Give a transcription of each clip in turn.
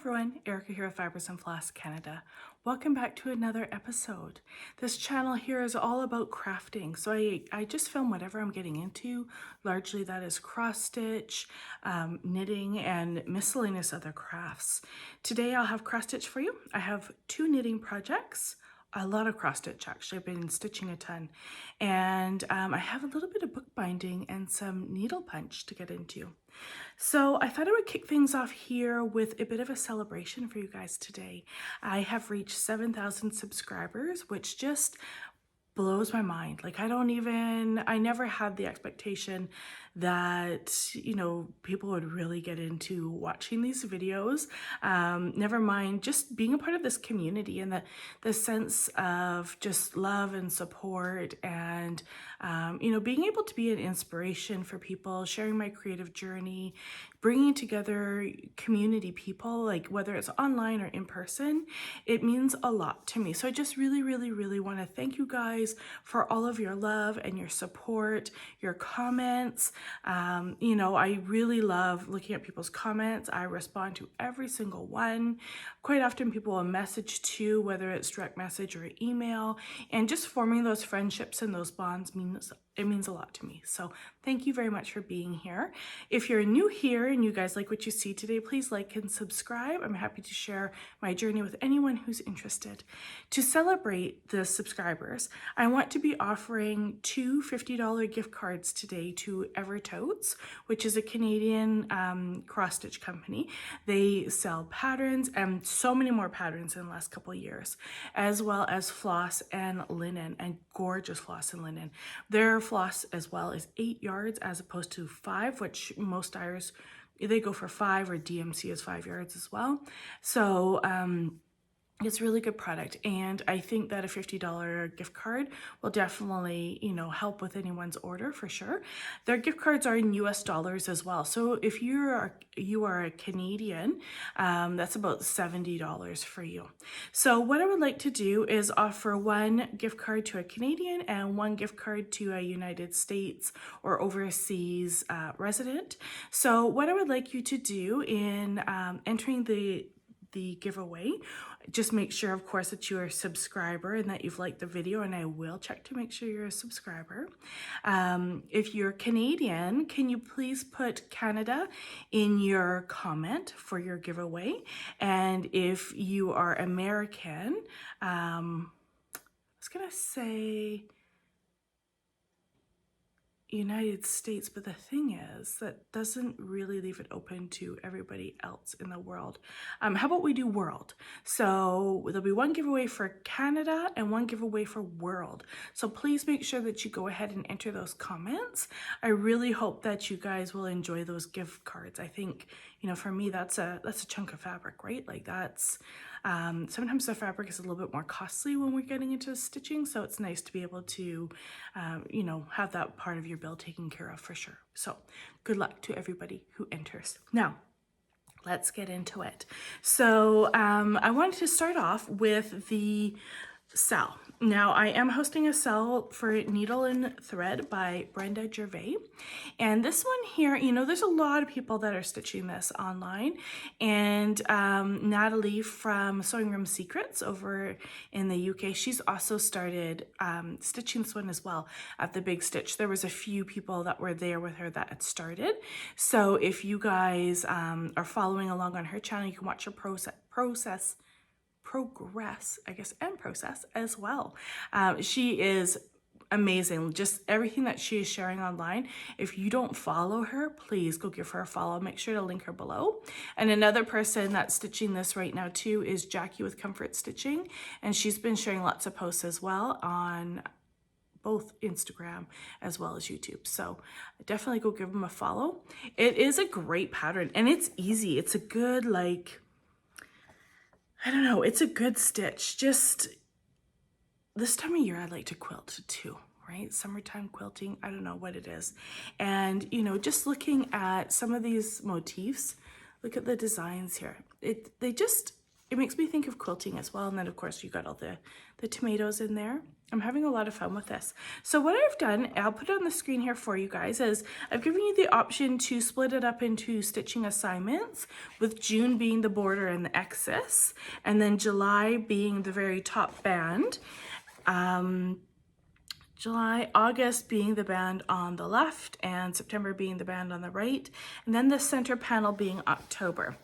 everyone, Erica here with Fibers and Floss Canada. Welcome back to another episode. This channel here is all about crafting. So I just film whatever I'm getting into. Largely that is cross stitch, knitting, and miscellaneous other crafts. Today I'll have cross stitch for you. I have two knitting projects. A lot of cross stitch actually. I've been stitching a ton, and I have a little bit of bookbinding and some needle punch to get into. So I thought I would kick things off here with a bit of a celebration for you guys today. I have reached 7,000 subscribers, which just blows my mind. Like I never had the expectation that, people would really get into watching these videos. Never mind just being a part of this community and the sense of just love and support and, being able to be an inspiration for people, sharing my creative journey, bringing together community people, like whether it's online or in person, it means a lot to me. So I just really, really, really want to thank you guys for all of your love and your support, your comments. I really love looking at people's comments. I respond to every single one. Quite often people will message too, whether it's direct message or email, and just forming those friendships and those bonds means a lot to me. So thank you very much for being here. If you're new here and you guys like what you see today, please like and subscribe. I'm happy to share my journey with anyone who's interested. To celebrate the subscribers, I want to be offering two $50 gift cards today to Evertotes, which is a Canadian cross-stitch company. They sell patterns and so many more patterns in the last couple of years, as well as floss and linen, and gorgeous floss and linen. Their floss as well is 8 yards as opposed to 5, which most dyers, they go for 5, or DMC is 5 yards as well. So it's a really good product, and I think that a $50 gift card will definitely, help with anyone's order for sure. Their gift cards are in US dollars as well. So if you are a Canadian, that's about $70 for you. So what I would like to do is offer one gift card to a Canadian and one gift card to a United States or overseas resident. So what I would like you to do in entering the giveaway, just make sure, of course, that you're a subscriber and that you've liked the video, and I will check to make sure you're a subscriber. If you're Canadian, can you please put Canada in your comment for your giveaway? And if you are American, I was gonna say United States, but the thing is that doesn't really leave it open to everybody else in the world. How about we do world? So there'll be one giveaway for Canada and one giveaway for world. So please make sure that you go ahead and enter those comments. I really hope that you guys will enjoy those gift cards. I think, for me, that's a chunk of fabric, right? Like that's, sometimes the fabric is a little bit more costly when we're getting into stitching. So it's nice to be able to, have that part of your bill taken care of for sure. So good luck to everybody who enters. Now, let's get into it. So I wanted to start off with the sell. Now I am hosting a sell for Needle and Thread by Brenda Gervais, and this one here, there's a lot of people that are stitching this online, and Natalie from Sewing Room Secrets over in the UK, she's also started stitching this one as well at the Big Stitch. There was a few people that were there with her that had started, so if you guys are following along on her channel, you can watch her progress, I guess, and process as well. She is amazing. Just everything that she is sharing online. If you don't follow her, please go give her a follow. Make sure to link her below. And another person that's stitching this right now too is Jackie with Comfort Stitching, and she's been sharing lots of posts as well on both Instagram as well as YouTube. So definitely go give them a follow. It is a great pattern and it's easy. It's a good, it's a good stitch. Just this time of year, I like to quilt too, right? Summertime quilting, I don't know what it is. And, just looking at some of these motifs, look at the designs here. It makes me think of quilting as well. And then of course you got all the tomatoes in there. I'm having a lot of fun with this. So what I've done, I'll put it on the screen here for you guys, is I've given you the option to split it up into stitching assignments, with June being the border and the excess, and then July being the very top band. August being the band on the left, and September being the band on the right, and then the center panel being October.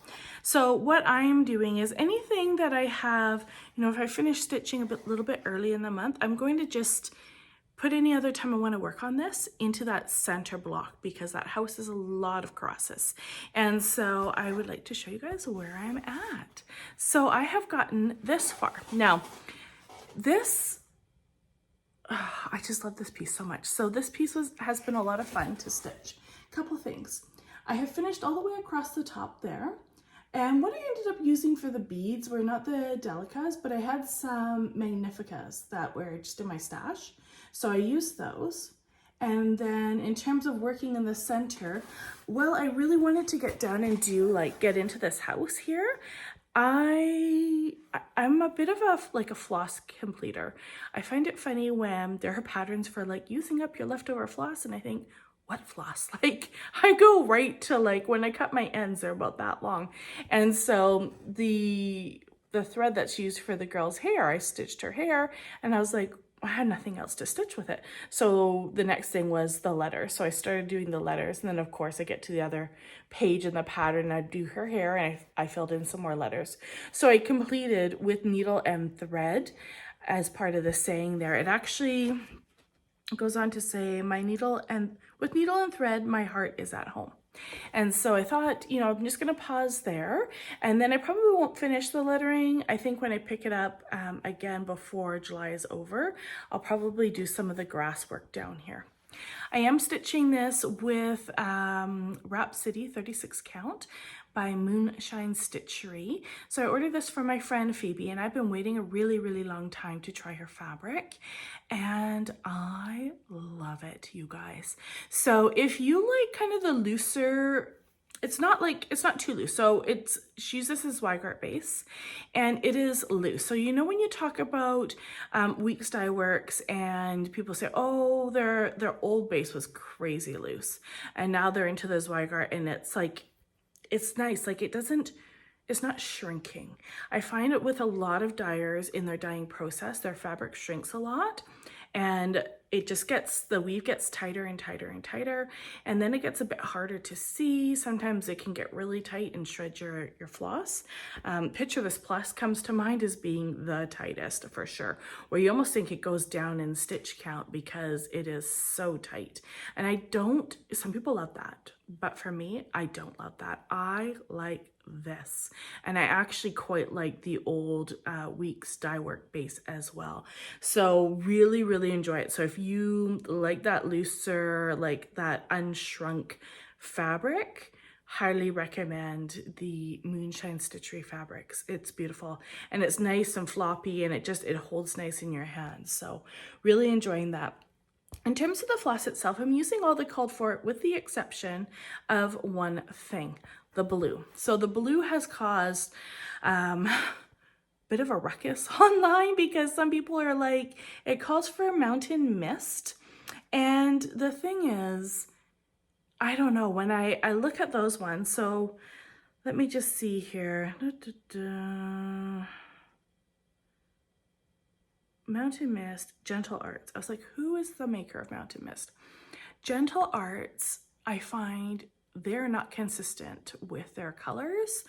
So what I'm doing is anything that I have, if I finish stitching a little bit early in the month, I'm going to just put any other time I want to work on this into that center block, because that house is a lot of crosses. And so I would like to show you guys where I'm at. So I have gotten this far. Now, I just love this piece so much. So this piece has been a lot of fun to stitch. Couple things. I have finished all the way across the top there. And what I ended up using for the beads were not the Delicas, but I had some Magnificas that were just in my stash. So I used those. And then in terms of working in the center, well, I really wanted to get down and get into this house here. I'm a bit of a floss completer. I find it funny when there are patterns for using up your leftover floss, and I think, what floss? I go right to when I cut my ends, they're about that long. And so the thread that's used for the girl's hair, I stitched her hair, and I was like, I had nothing else to stitch with it. So the next thing was the letters. So I started doing the letters, and then of course I get to the other page in the pattern and I do her hair, and I filled in some more letters. So I completed with needle and thread as part of the saying there. It actually goes on to say, with needle and thread, my heart is at home. And so I thought, I'm just going to pause there, and then I probably won't finish the lettering. I think when I pick it up again before July is over, I'll probably do some of the grass work down here. I am stitching this with Rhapsody 36 count by Moonshine Stitchery. So I ordered this for my friend Pheobe, and I've been waiting a really, really long time to try her fabric, and I love it, you guys. So if you like kind of the looser, it's not too loose. So she uses this Weigart base, and it is loose. So when you talk about Weeks Dye Works and people say, oh, their old base was crazy loose, and now they're into this Weigart, and it's nice. It's not shrinking. I find it with a lot of dyers in their dyeing process, their fabric shrinks a lot, and it just the weave gets tighter and tighter and tighter, and then it gets a bit harder to see. Sometimes it can get really tight and shred your floss. Picture This Plus comes to mind as being the tightest for sure, where you almost think it goes down in stitch count because it is so tight. And some people love that, but for me, I don't love that. I like this, and I actually quite like the old Weeks Dye Work base as well. So really, really enjoy it. So if you like that looser, that unshrunk fabric, highly recommend the Moonshine Stitchery fabrics. It's beautiful, and it's nice and floppy, and it holds nice in your hands. So really enjoying that. In terms of the floss itself, I'm using all the called for, with the exception of one thing, the blue. So the blue has caused a bit of a ruckus online, because some people are like, it calls for mountain mist. And the thing is, I don't know, when I look at those ones, so let me just see here. Mountain Mist, Gentle Arts. I was like, who is the maker of Mountain Mist? Gentle Arts, I find they're not consistent with their colors,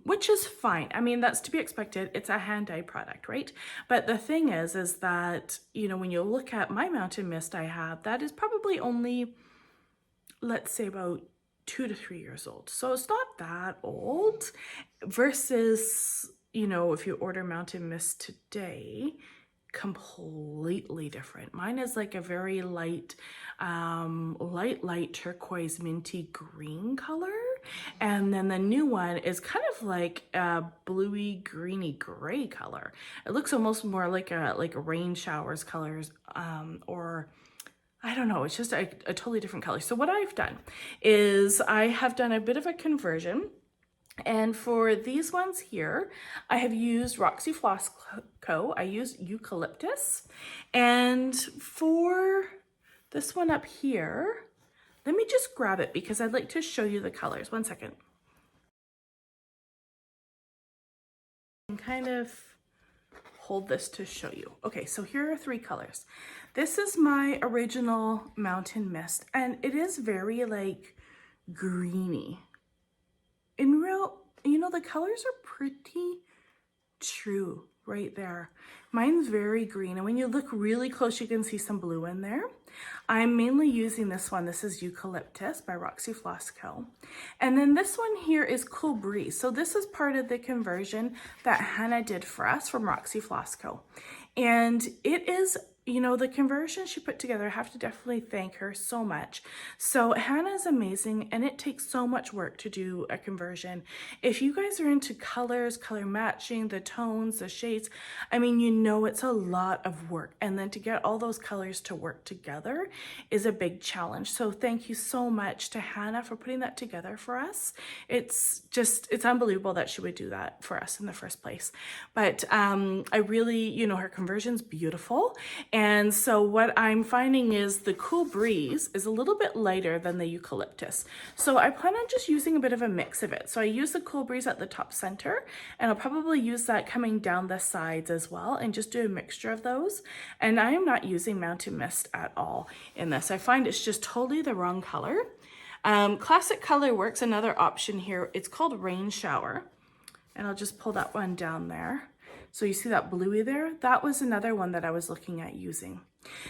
which is fine. I mean, that's to be expected. It's a hand-dyed product, right? But the thing is that, when you look at my Mountain Mist I have, that is probably only, let's say, about 2 to 3 years old. So it's not that old, versus, if you order Mountain Mist today, completely different. Mine is like a very light turquoise minty green color, and then the new one is kind of like a bluey greeny gray color. It looks almost more like a rain showers colors, or I don't know, it's just a totally different color. So what I've done is I have done a bit of a conversion. And for these ones here, I have used Roxy Floss Co. I use Eucalyptus. And for this one up here, let me just grab it because I'd like to show you the colors. One second. And kind of hold this to show you. Okay, so here are 3 colors. This is my original Mountain Mist, and it is very like greeny. In real, you know, the colors are pretty true right there. Mine's very green, and when you look really close, you can see some blue in there. I'm mainly using this one. This is Eucalyptus by Roxy Floss Co. And then this one here is Cool Breeze. So this is part of the conversion that Hannah did for us from Roxy Floss Co. And it is, you know, the conversion she put together, I have to definitely thank her so much. So Hannah is amazing, and it takes so much work to do a conversion. If you guys are into colors, color matching, the tones, the shades, I mean, you know, it's a lot of work. And then to get all those colors to work together is a big challenge. So thank you so much to Hannah for putting that together for us. It's unbelievable that she would do that for us in the first place. But I really, you know, her conversion's beautiful. And so what I'm finding is the Cool Breeze is a little bit lighter than the Eucalyptus. So I plan on just using a bit of a mix of it. So I use the Cool Breeze at the top center, and I'll probably use that coming down the sides as well, and just do a mixture of those. And I am not using Mountain Mist at all in this. I find it's just totally the wrong color. Classic Color Works, another option here. It's called Rain Shower. And I'll just pull that one down there. So you see that bluey there? That was another one that I was looking at using.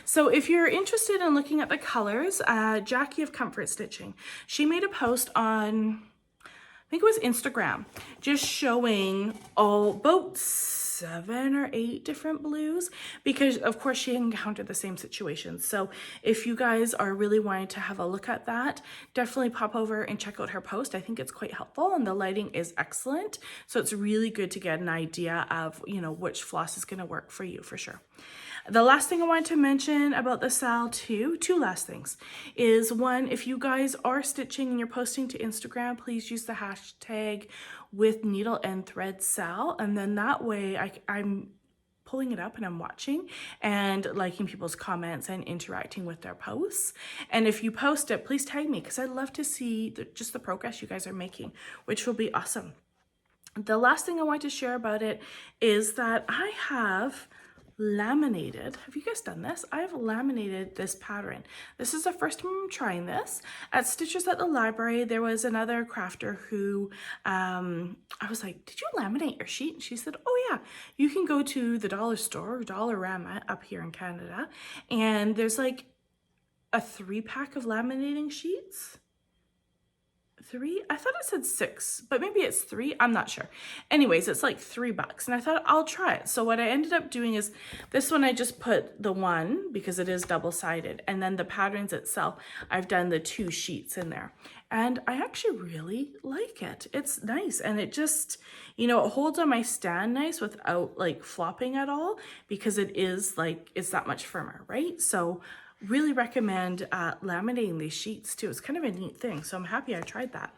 So if you're interested in looking at the colors, Jackie of Comfort Stitching, she made a post on, I think it was Instagram, just showing about 7 or 8 different blues, because of course she encountered the same situation. So if you guys are really wanting to have a look at that, definitely pop over and check out her post. I think it's quite helpful, and the lighting is excellent. So it's really good to get an idea of, you know, which floss is going to work for you for sure. The last thing I want to mention about the SAL too, 2 last things, is one, if you guys are stitching and you're posting to Instagram, please use the hashtag with needle and thread SAL, and then that way I'm pulling it up and I'm watching and liking people's comments and interacting with their posts. And if you post it, please tag me, because I'd love to see just the progress you guys are making, which will be awesome. The last thing I want to share about it is that I have laminated, have you guys done this? I've laminated this pattern. This is the first time I'm trying this. At Stitchers at the Library, there was another crafter who, I was like, did you laminate your sheet? And she said, oh yeah, you can go to the dollar store, Dollarama up here in Canada, and there's like a 3-pack of laminating sheets. 3? I thought it said 6, but maybe it's 3. I'm not sure. Anyways, it's like $3, and I thought I'll try it. So what I ended up doing is this one, I just put the 1 because it is double-sided, and then the patterns itself, I've done the 2 sheets in there. And I actually really like it. It's nice, and it just, you know, it holds on my stand nice without like flopping at all, because it is like, it's that much firmer, right? So really recommend laminating these sheets too. It's kind of a neat thing, so I'm happy I tried that.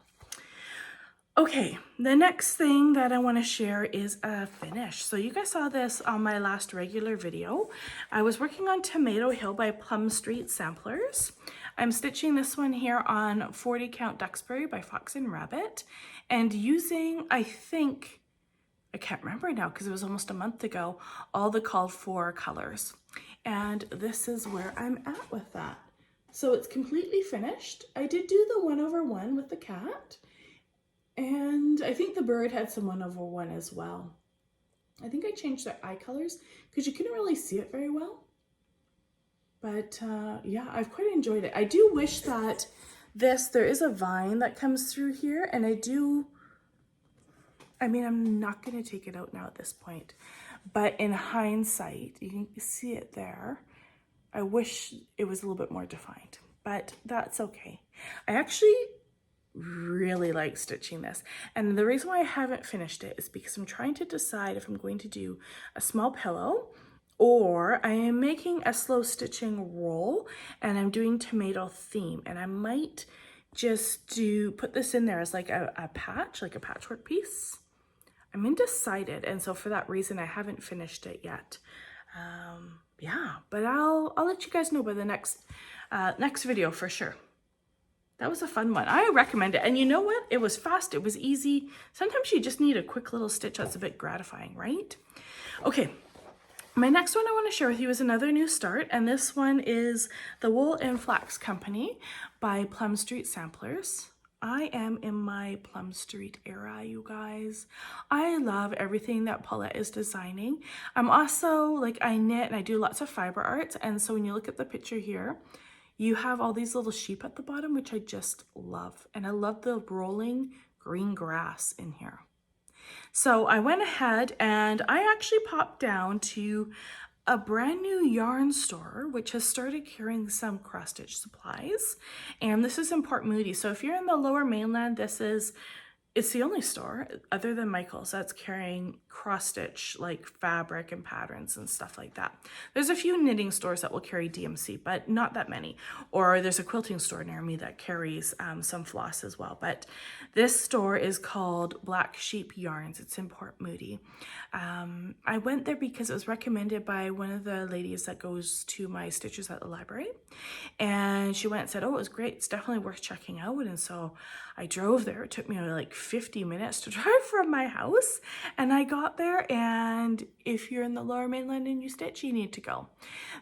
Okay, the next thing that I want to share is a finish. So you guys saw this on my last regular video. I was working on Tomato Hill by Plum Street Samplers. I'm stitching this one here on 40 count Duxbury by Fox and Rabbit, and using, I think, I can't remember now because it was almost a month ago, all the called for colors. And this is where I'm at with that. So it's completely finished. I did do the 1/1 with the cat, and I think the bird had some 1/1 as well. I think I changed their eye colors because you couldn't really see it very well. But yeah, I've quite enjoyed it. I do wish that there is a vine that comes through here, and I mean, I'm not going to take it out now at this point. But in hindsight, you can see it there. I wish it was a little bit more defined, but that's okay. I actually really like stitching this. And the reason why I haven't finished it is because I'm trying to decide if I'm going to do a small pillow, or I am making a slow stitching roll and I'm doing tomato theme, and I might just to put this in there as like a patch, like a patchwork piece. I'm undecided, and so for that reason I haven't finished it yet. Yeah, but I'll let you guys know by the next video for sure. That was a fun one. I recommend it. And you know what? It was fast. It was easy. Sometimes you just need a quick little stitch that's a bit gratifying, right? Okay. My next one I want to share with you is another new start, and this one is the Wool Flax Company by Plum Street Samplers. I am in my Plum Street era, you guys. I love everything that Paulette is designing. I'm also, like, I knit and I do lots of fiber arts, and so when you look at the picture here, you have all these little sheep at the bottom, which I just love. And I love the rolling green grass in here. So I went ahead and I actually popped down to a brand new yarn store, which has started carrying some cross stitch supplies. And this is in Port Moody. So if you're in the Lower Mainland, it's the only store other than Michael's that's carrying cross stitch like fabric and patterns and stuff like that. There's a few knitting stores that will carry DMC, but not that many. Or there's a quilting store near me that carries some floss as well. But this store is called Black Sheep Yarns. It's in Port Moody. I went there because it was recommended by one of the ladies that goes to my stitches at the library. And she went and said, oh, it was great. It's definitely worth checking out. And so I drove there. It took me like 50 minutes to drive from my house. And I got there, and if you're in the Lower Mainland and you stitch, you need to go.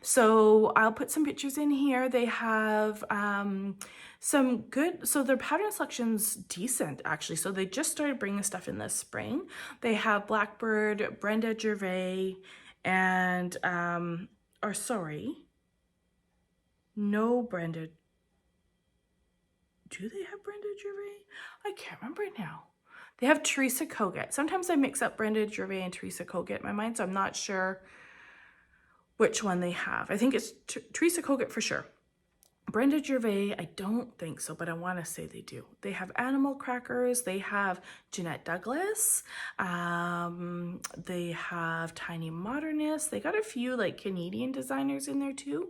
So I'll put some pictures in here. They have some good, so their pattern selection's decent actually. So they just started bringing stuff in this spring. They have Blackbird, Brenda, Gervais, and, or sorry, no Brenda. Do they have Brenda Gervais? I can't remember now. They have Teresa Kogut. Sometimes I mix up Brenda Gervais and Teresa Kogut in my mind, so I'm not sure which one they have. I think it's Teresa Kogut for sure. Brenda Gervais, I don't think so, but I want to say they do. They have Animal Crackers. They have Jeanette Douglas. They have Tiny Modernist. They got a few like Canadian designers in there too.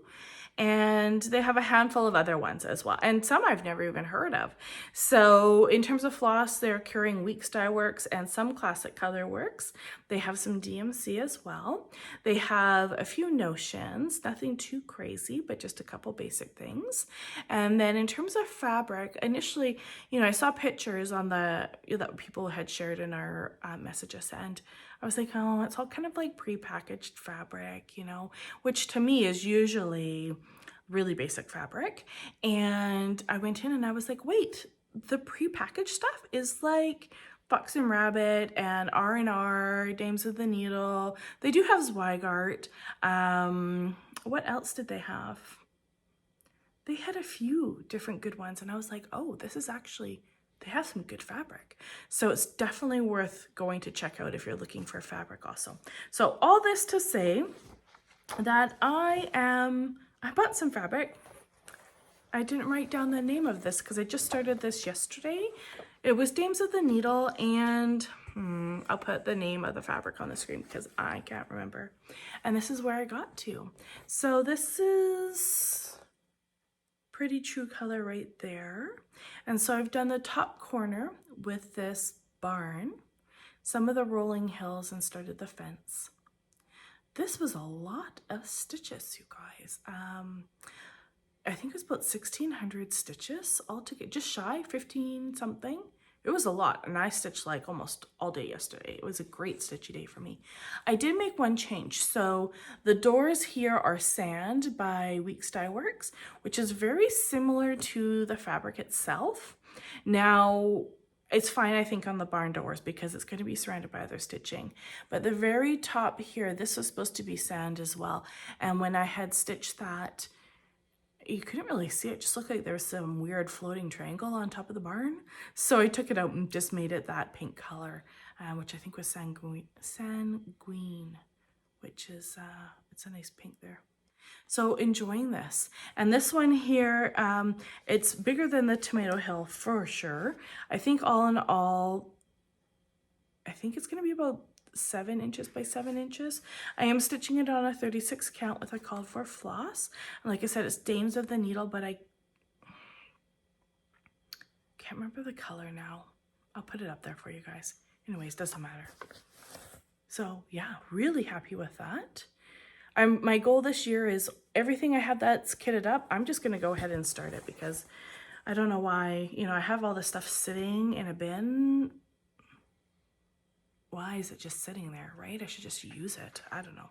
And they have a handful of other ones as well, and some I've never even heard of. So in terms of floss, they're carrying Weeks Dye Works and some Classic Color Works. They have some DMC as well. They have a few notions, nothing too crazy, but just a couple basic things. And then in terms of fabric, initially, you know, I saw pictures on that people had shared in our messages, and I was like, oh, it's all kind of like pre-packaged fabric, you know, which to me is usually really basic fabric. And I went in and I was like, wait, the pre-packaged stuff is like Fox and Rabbit and R&R, Dames of the Needle. They do have Zweigart. What else did they have? They had a few different good ones. And I was like, oh, this is actually... they have some good fabric. So it's definitely worth going to check out if you're looking for fabric also. So all this to say that I bought some fabric. I didn't write down the name of this because I just started this yesterday. It was Dames of the Needle, and I'll put the name of the fabric on the screen because I can't remember. And this is where I got to. So this is pretty true color right there. And so I've done the top corner with this barn, some of the rolling hills, and started the fence. This was a lot of stitches, you guys. I think it was about 1,600 stitches altogether, just shy, 15 something. It was a lot, and I stitched like almost all day yesterday. It was a great stitchy day for me. I did make one change. So the doors here are sand by Weeks Dye Works, which is very similar to the fabric itself. Now, it's fine, I think, on the barn doors because it's going to be surrounded by other stitching. But the very top here, this was supposed to be sand as well. And when I had stitched that, you couldn't really see it. Just looked like there was some weird floating triangle on top of the barn. So I took it out and just made it that pink color, which I think was sanguine, which is, it's a nice pink there. So enjoying this. And this one here, it's bigger than the Tomato Hill for sure. I think all in all, I think it's going to be about 7 inches by 7 inches. I am stitching it on a 36 count with a called for floss. And like I said, it's Dames of the Needle, but can't remember the color now. I'll put it up there for you guys. Anyways, doesn't matter. So yeah, really happy with that. My goal this year is everything I have that's kitted up, I'm just gonna go ahead and start it because I don't know why, you know, I have all this stuff sitting in a bin. Why is it just sitting there, right? I should just use it. I don't know.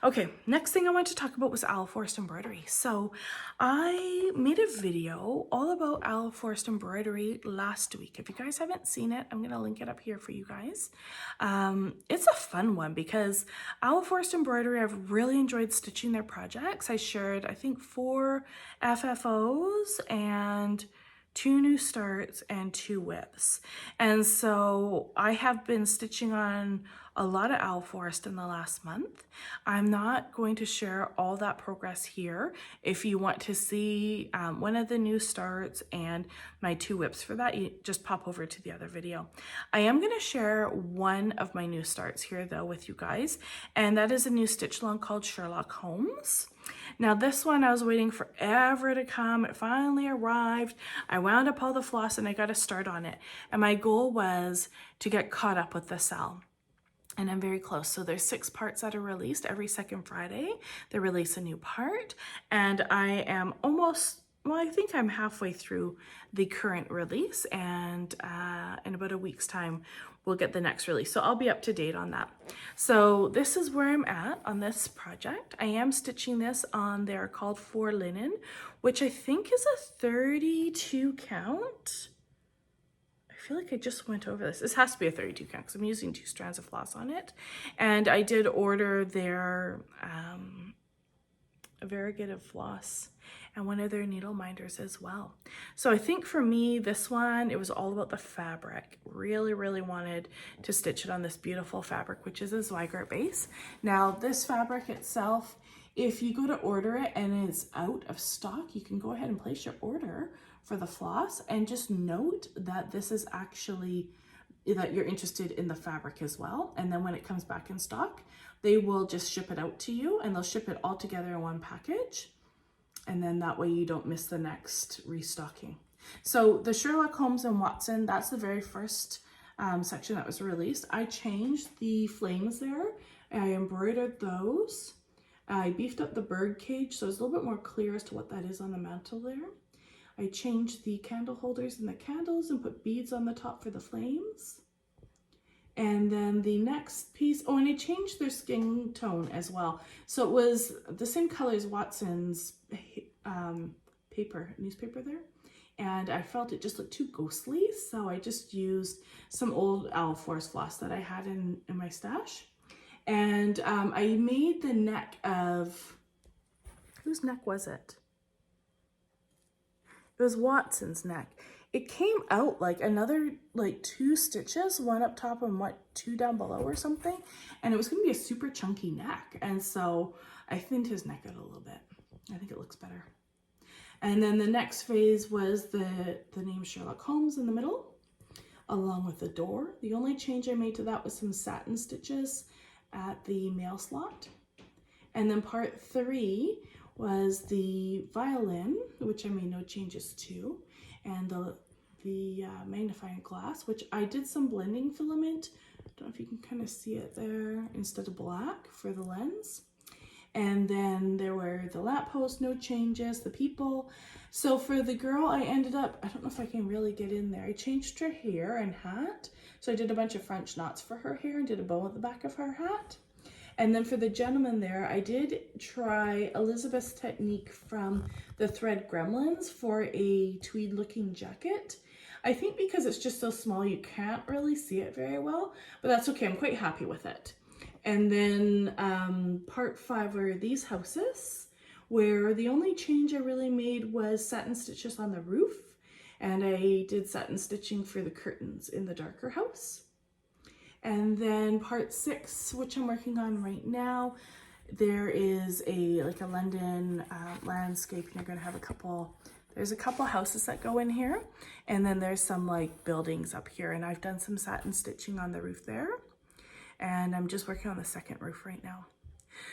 Okay, next thing I want to talk about was Owl Forest embroidery. So I made a video all about Owl Forest embroidery last week. If you guys haven't seen it, I'm going to link it up here for you guys. It's a fun one because Owl Forest embroidery, I've really enjoyed stitching their projects. I shared, I think, 4 FFOs and 2 new starts and 2 whips. And so I have been stitching on a lot of Owl Forest in the last month. I'm not going to share all that progress here. If you want to see one of the new starts and my 2 whips for that, you just pop over to the other video. I am going to share one of my new starts here though with you guys, and that is a new stitch along called Sherlock Holmes. Now this one I was waiting forever to come. It finally arrived. I wound up all the floss and I got a start on it. And my goal was to get caught up with the cell. And I'm very close. So there's 6 parts that are released every second Friday. They release a new part. And I am almost, well, I think I'm halfway through the current release. And in about a week's time, we'll get the next release. So I'll be up to date on that. So this is where I'm at on this project. I am stitching this on their called for linen, which I think is a 32 count. I feel like I just went over this. This has to be a 32 count because I'm using 2 strands of floss on it. And I did order their variegated floss and one of their needle minders as well. So I think for me, this one, it was all about the fabric. Really, really wanted to stitch it on this beautiful fabric, which is a Zweigart base. Now this fabric itself, if you go to order it and it's out of stock, you can go ahead and place your order for the floss, and just note that this is actually, that you're interested in the fabric as well. And then when it comes back in stock, they will just ship it out to you, and they'll ship it all together in one package. And then that way you don't miss the next restocking. So the Sherlock Holmes and Watson, that's the very first section that was released. I changed the flames there. I embroidered those. I beefed up the bird cage so it's a little bit more clear as to what that is on the mantle there. I changed the candle holders and the candles and put beads on the top for the flames. And then the next piece, oh, and I changed their skin tone as well. So it was the same color as Watson's newspaper there. And I felt it just looked too ghostly. So I just used some old Owl Forest floss that I had in my stash. And I made the neck of, whose neck was it? It was Watson's neck. It came out like another 2 stitches, one up top and 2 down below or something. And it was gonna be a super chunky neck. And so I thinned his neck out a little bit. I think it looks better. And then the next phase was the name Sherlock Holmes in the middle, along with the door. The only change I made to that was some satin stitches at the mail slot. And then part 3 was the violin, which I made no changes to, and the magnifying glass, which I did some blending filament. Don't know if you can kind of see it there, instead of black for the lens. And then there were the lamppost, no changes, the people. So for the girl, I ended up, I don't know if I can really get in there, I changed her hair and hat. So I did a bunch of French knots for her hair and did a bow at the back of her hat. And then for the gentleman there, I did try Elizabeth's technique from the Thread Gremlins for a tweed looking jacket. I think because it's just so small, you can't really see it very well, but that's okay. I'm quite happy with it. And then part 5 are these houses, where the only change I really made was satin stitches on the roof. And I did satin stitching for the curtains in the darker house. And then part 6, which I'm working on right now, there is a London landscape, and you're gonna have there's a couple houses that go in here, and then there's some buildings up here, and I've done some satin stitching on the roof there, and I'm just working on the second roof right now.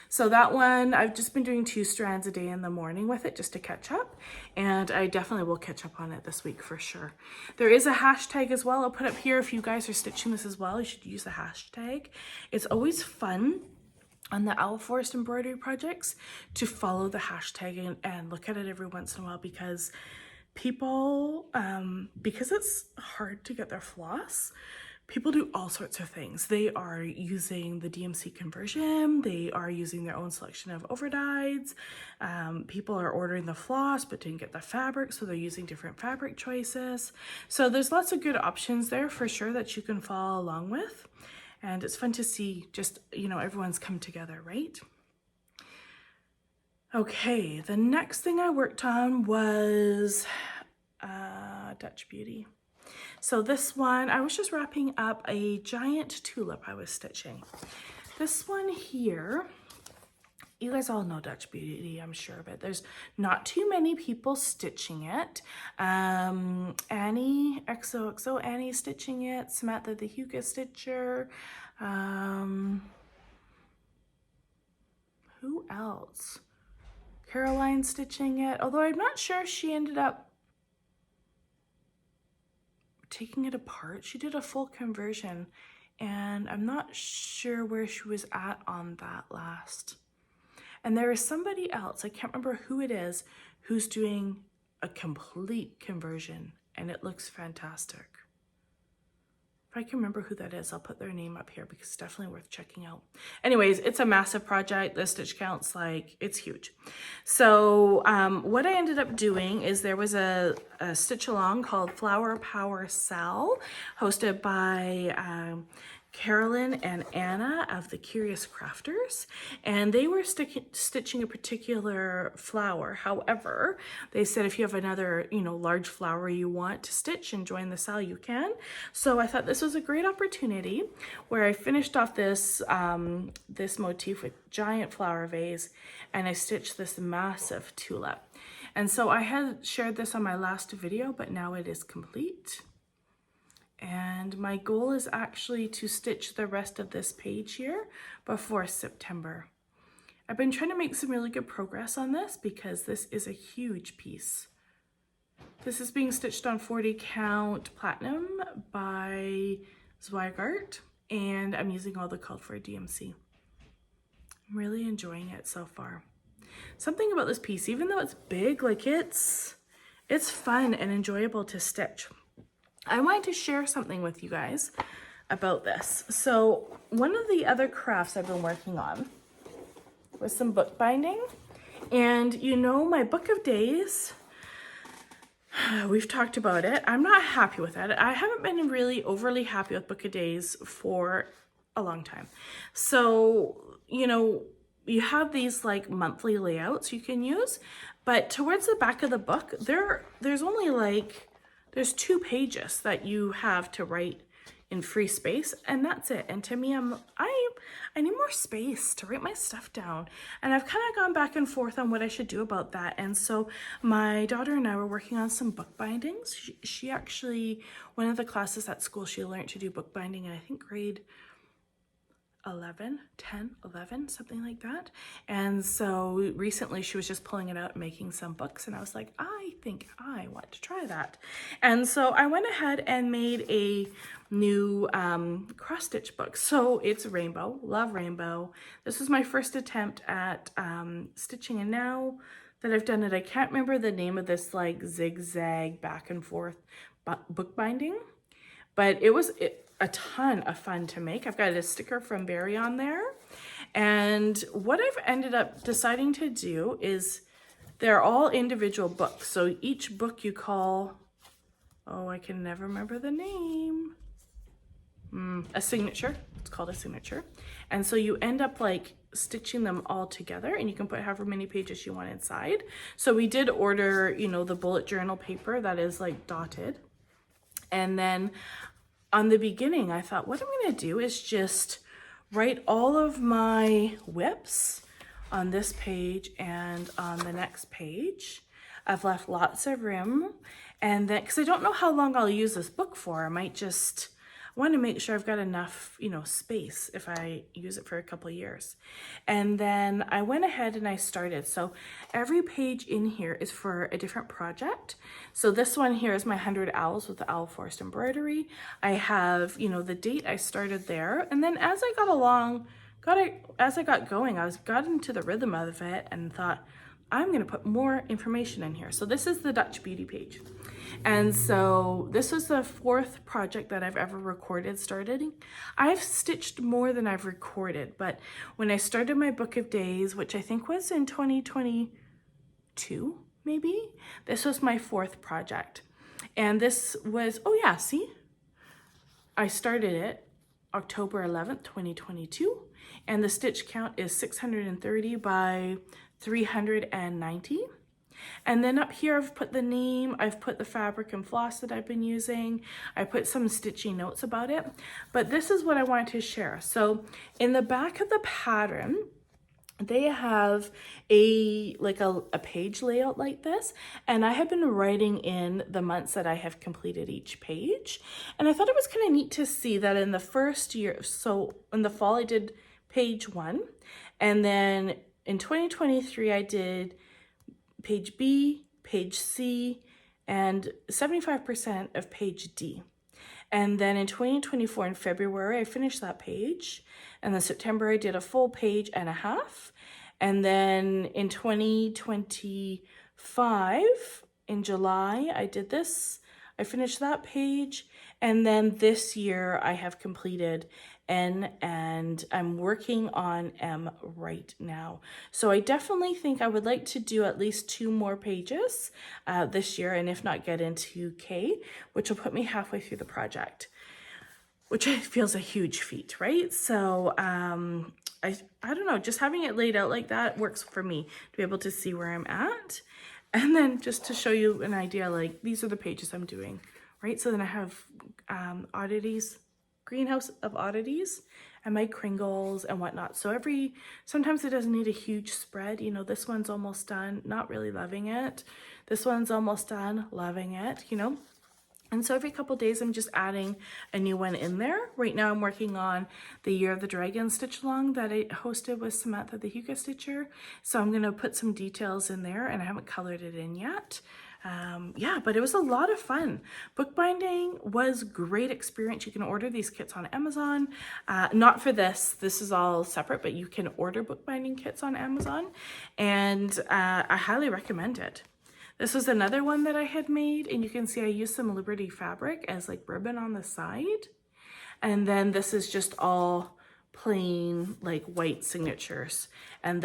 So that one, I've just been doing 2 strands a day in the morning with it just to catch up. And I definitely will catch up on it this week for sure. There is a hashtag as well. I'll put up here if you guys are stitching this as well. You should use the hashtag. It's always fun on the Owl Forest embroidery projects to follow the hashtag and look at it every once in a while, because people, because it's hard to get their floss, people do all sorts of things. They are using the DMC conversion. They are using their own selection of overdyes. People are ordering the floss but didn't get the fabric, so they're using different fabric choices. So there's lots of good options there for sure that you can follow along with. And it's fun to see just, you know, everyone's come together, right? Okay, the next thing I worked on was Dutch Beauty. So this one, I was just wrapping up a giant tulip I was stitching. This one here, you guys all know Dutch Beauty, I'm sure, but there's not too many people stitching it. Annie, XOXO Annie stitching it, Samantha the Huga Stitcher. Who else? Caroline stitching it, although I'm not sure if she ended up taking it apart. She did a full conversion, and I'm not sure where she was at on that last. And there is somebody else, I can't remember who it is, who's doing a complete conversion, and it looks fantastic. If I can remember who that is, I'll put their name up here because it's definitely worth checking out. Anyways, it's a massive project. The stitch count's like, it's huge. So what I ended up doing is there was a stitch along called Flower Power Sal, hosted by Carolyn and Anna of the Curious Crafters, and they were stitching a particular flower. However, they said if you have another, you know, large flower you want to stitch and join the sal, you can. So I thought this was a great opportunity where I finished off this this motif with giant flower vase, and I stitched this massive tulip. And so I had shared this on my last video, but now it is complete. And my goal is actually to stitch the rest of this page here before September. I've been trying to make some really good progress on this because this is a huge piece. This is being stitched on 40 count platinum by Zweigart, and I'm using all the called for DMC. I'm really enjoying it so far. Something about this piece, even though it's big, like it's fun and enjoyable to stitch. I wanted to share something with you guys about this. So one of the other crafts I've been working on was some bookbinding. And you know, my book of days, we've talked about it. I'm not happy with it. I haven't been really overly happy with book of days for a long time. So, you know, you have these like monthly layouts you can use, but towards the back of the book, there's only like, there's 2 pages that you have to write in free space, and that's it. And to me, I need more space to write my stuff down. And I've kind of gone back and forth on what I should do about that. And so my daughter and I were working on some bookbindings. She actually, one of the classes at school, she learned to do bookbinding in I think grade 11, 10, 11, something like that. And so recently she was just pulling it out and making some books, and I was like, I think I want to try that. And so I went ahead and made a new cross stitch book. So it's rainbow, love rainbow. This was my first attempt at stitching, and now that I've done it, I can't remember the name of this like zigzag back and forth bookbinding, but it was a ton of fun to make. I've got a sticker from Barry on there. And what I've ended up deciding to do is they're all individual books. So each book you call, oh, I can never remember the name. A signature. It's called a signature. And so you end up like stitching them all together, and you can put however many pages you want inside. So we did order, you know, the bullet journal paper that is like dotted. And then on the beginning, I thought what I'm going to do is just write all of my whips on this page and on the next page. I've left lots of room, and then because I don't know how long I'll use this book for, I might just I want to make sure I've got enough, you know, space if I use it for a couple of years. And then I went ahead and I started. So every page in here is for a different project. So this one here is my 100 owls with the owl forest embroidery. I have, you know, the date I started there. And then as I got along, as I got going, I got into the rhythm of it and thought, I'm going to put more information in here. So this is the Dutch Beauty page. And so this was the 4th project that I've ever recorded starting. I've stitched more than I've recorded, but when I started my book of days, which I think was in 2022, maybe, this was my 4th project. And this was, oh yeah, see? I started it October 11th, 2022, and the stitch count is 630 by 390. And then up here I've put the name, I've put the fabric and floss that I've been using, I put some stitchy notes about it, but this is what I wanted to share. So in the back of the pattern, they have a page layout like this, and I have been writing in the months that I have completed each page. And I thought it was kind of neat to see that in the first year, so in the fall I did page 1, and then in 2023 I did page B, page C, and 75% of page D. And then in 2024, in February, I finished that page. And then September, I did a full page and a half. And then in 2025, in July, I did this. I finished that page. And then this year, I have completed N, and I'm working on M right now. So I definitely think I would like to do at least 2 more pages this year, and if not, get into K, which will put me halfway through the project, which feels a huge feat, right? So I don't know, just having it laid out like that works for me to be able to see where I'm at. And then just to show you an idea, like these are the pages I'm doing, right? So then I have oddities, greenhouse of oddities, and my kringles and whatnot. So sometimes it doesn't need a huge spread. You know, this one's almost done, not really loving it. This one's almost done, loving it, you know. And so every couple days I'm just adding a new one in there. Right now I'm working on the Year of the Dragon stitch along that I hosted with Samantha the Huga Stitcher. So I'm gonna put some details in there, and I haven't colored it in yet. Yeah, but it was a lot of fun. Bookbinding was great experience. You can order these kits on Amazon. Not for this is all separate, but you can order bookbinding kits on Amazon, and I highly recommend it. This was another one that I had made, and you can see I used some Liberty fabric as like ribbon on the side. And then this is just all plain like white signatures, and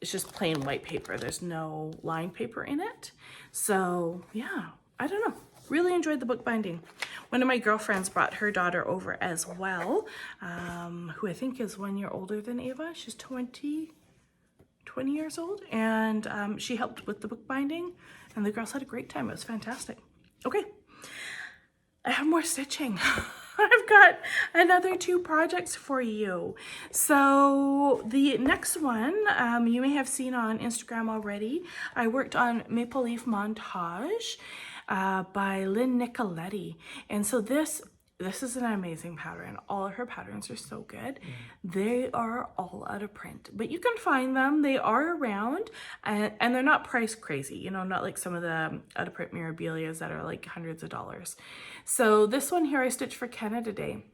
it's just plain white paper. There's no lined paper in it. So yeah, I don't know. Really enjoyed the bookbinding. One of my girlfriends brought her daughter over as well, who I think is 1 year older than Ava. She's 20 years old, and she helped with the bookbinding, and the girls had a great time. It was fantastic. Okay, I have more stitching. I've got another 2 projects for you. So the next one, you may have seen on Instagram already. I worked on Maple Leaf Montage by Lynn Nicoletti. And so this is an amazing pattern. All of her patterns are so good. They are all out of print, but you can find them. They are around, and they're not price crazy, you know, not like some of the out of print Mirabilias that are like hundreds of dollars. So this one here I stitched for Canada Day.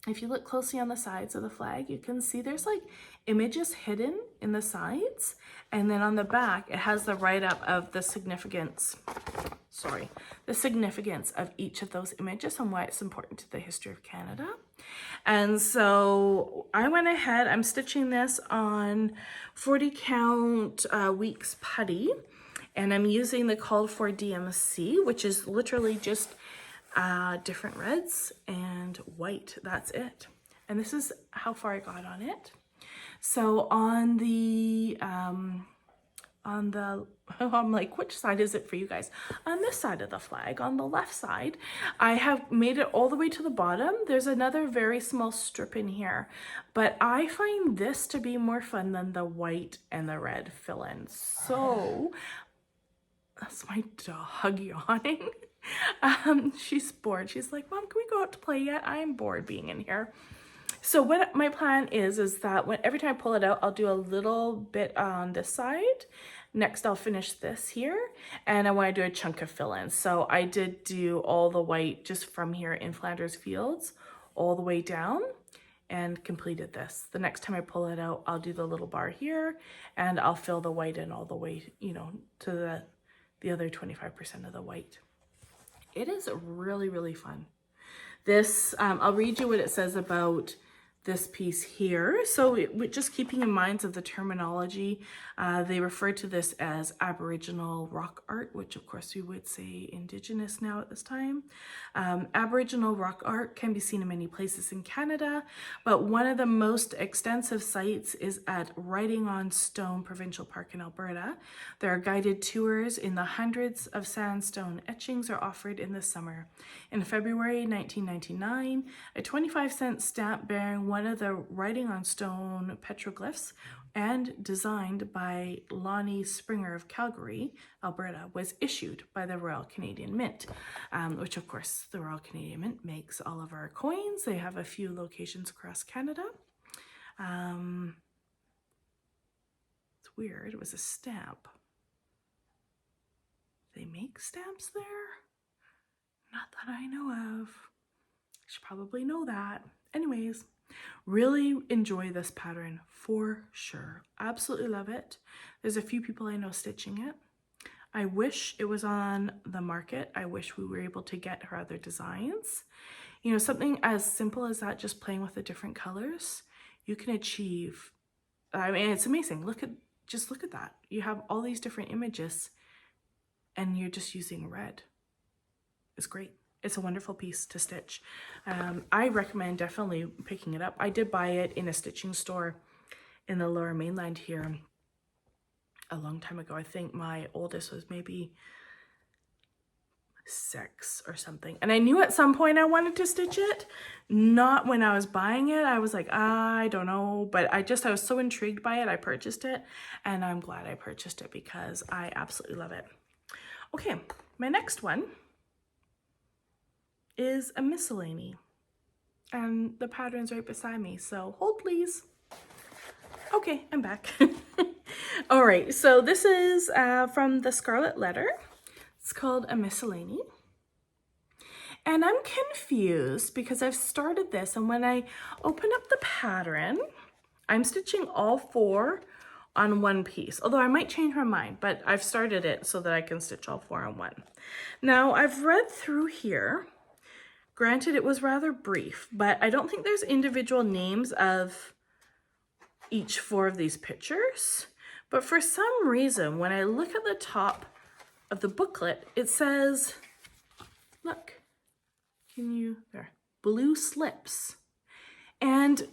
If you look closely on the sides of the flag, you can see there's like images hidden in the sides. And then on the back, it has the write-up of the significance of each of those images and why it's important to the history of Canada. And so I went ahead, I'm stitching this on 40 count weeks putty, and I'm using the called for DMC, which is literally just different reds and white. That's it. And this is how far I got on it. So on the I'm like, which side is it for you guys? On this side of the flag, on the left side, I have made it all the way to the bottom. There's another very small strip in here, but I find this to be more fun than the white and the red fill-in. So That's my dog yawning. She's bored. She's like, Mom, can we go out to play yet? I'm bored being in here. So what my plan is that every time I pull it out, I'll do a little bit on this side. Next, I'll finish this here, and I want to do a chunk of fill-in. So I did do all the white just from here in Flanders Fields all the way down and completed this. The next time I pull it out, I'll do the little bar here, and I'll fill the white in all the way, you know, to the other 25% of the white. It is really, really fun. This, I'll read you what it says about this piece here. So just keeping in mind of the terminology, they refer to this as Aboriginal rock art, which of course we would say Indigenous now at this time. Aboriginal rock art can be seen in many places in Canada, but one of the most extensive sites is at Writing on Stone Provincial Park in Alberta. There are guided tours in the hundreds of sandstone etchings are offered in the summer. In February 1999, a 25-cent stamp bearing one of the Writing on Stone petroglyphs and designed by Lonnie Springer of Calgary, Alberta, was issued by the Royal Canadian Mint, which of course the Royal Canadian Mint makes all of our coins. They have a few locations across Canada. It's weird, it was a stamp. They make stamps there? Not that I know of. I should probably know that. Anyways, really enjoy this pattern for sure. Absolutely love it. There's a few people I know stitching it. I wish it was on the market. I wish we were able to get her other designs. You know, something as simple as that, just playing with the different colors, you can achieve. I mean, it's amazing. Just look at that. You have all these different images and you're just using red. It's great. It's a wonderful piece to stitch. I recommend definitely picking it up. I did buy it in a stitching store in the Lower Mainland here a long time ago. I think my oldest was maybe 6 or something. And I knew at some point I wanted to stitch it. Not when I was buying it. I was like, I don't know. But I was so intrigued by it. I purchased it. And I'm glad I purchased it because I absolutely love it. Okay, my next one is a miscellany, and the pattern's right beside me, so hold please. Okay, I'm back. All right, so this is from the Scarlet Letter. It's called a miscellany, and I'm confused because I've started this, and when I open up the pattern, I'm stitching all 4 on one piece, although I might change my mind, but I've started it so that I can stitch all 4 on one. Now I've read through here. Granted, it was rather brief, but I don't think there's individual names of each 4 of these pictures. But for some reason, when I look at the top of the booklet, it says, look, there, blue slips. And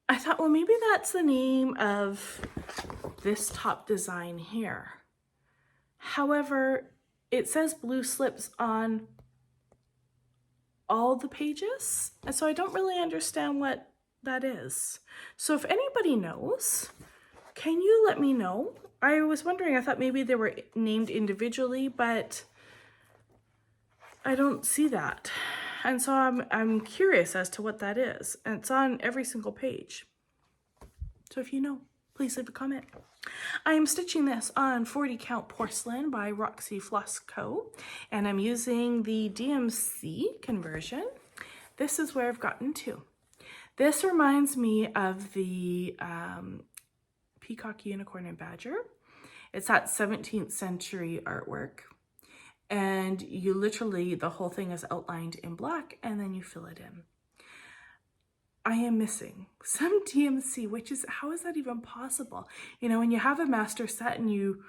I thought, well, maybe that's the name of this top design here. However, it says blue slips on all the pages, and so I don't really understand what that is. So if anybody knows, can you let me know? I was wondering, I thought maybe they were named individually, but I don't see that. And so I'm curious as to what that is. And it's on every single page. So if you know, please leave a comment. I am stitching this on 40 count porcelain by Roxy Floss Co. And I'm using the DMC conversion. This is where I've gotten to. This reminds me of the Peacock, Unicorn, and Badger. It's that 17th century artwork. And you literally, the whole thing is outlined in black and then you fill it in. I am missing some DMC, which is, how is that even possible? You know, when you have a master set and you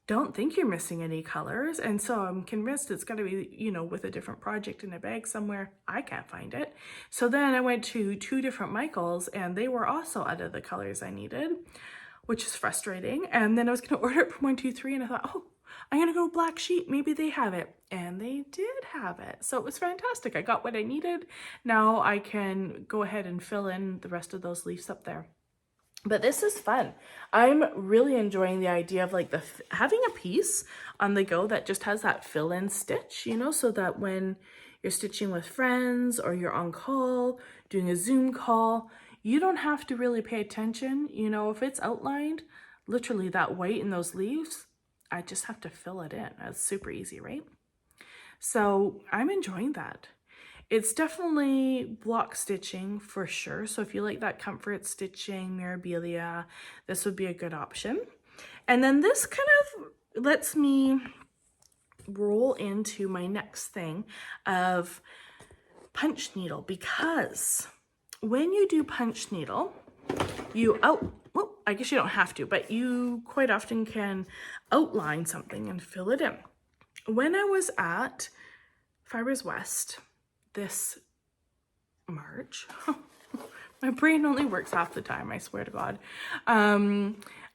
don't think you're missing any colors, and so I'm convinced it's got to be, you know, with a different project in a bag somewhere. I can't find it. So then I went to 2 different Michaels and they were also out of the colors I needed, which is frustrating. And then I was going to order it from 123 and I thought, oh, I'm going to go black sheep. Maybe they have it. And they did have it. So it was fantastic. I got what I needed. Now I can go ahead and fill in the rest of those leaves up there. But this is fun. I'm really enjoying the idea of like having a piece on the go that just has that fill-in stitch, you know, so that when you're stitching with friends or you're on call, doing a Zoom call, you don't have to really pay attention. You know, if it's outlined, literally that white in those leaves, I just have to fill it in. That's super easy, right? So I'm enjoying that. It's definitely block stitching for sure. So if you like that comfort stitching, mirabilia, this would be a good option. And then this kind of lets me roll into my next thing of punch needle, because when you do punch needle, well, I guess you don't have to, but you quite often can outline something and fill it in. When I was at Fibers West this March, my brain only works half the time, I swear to God.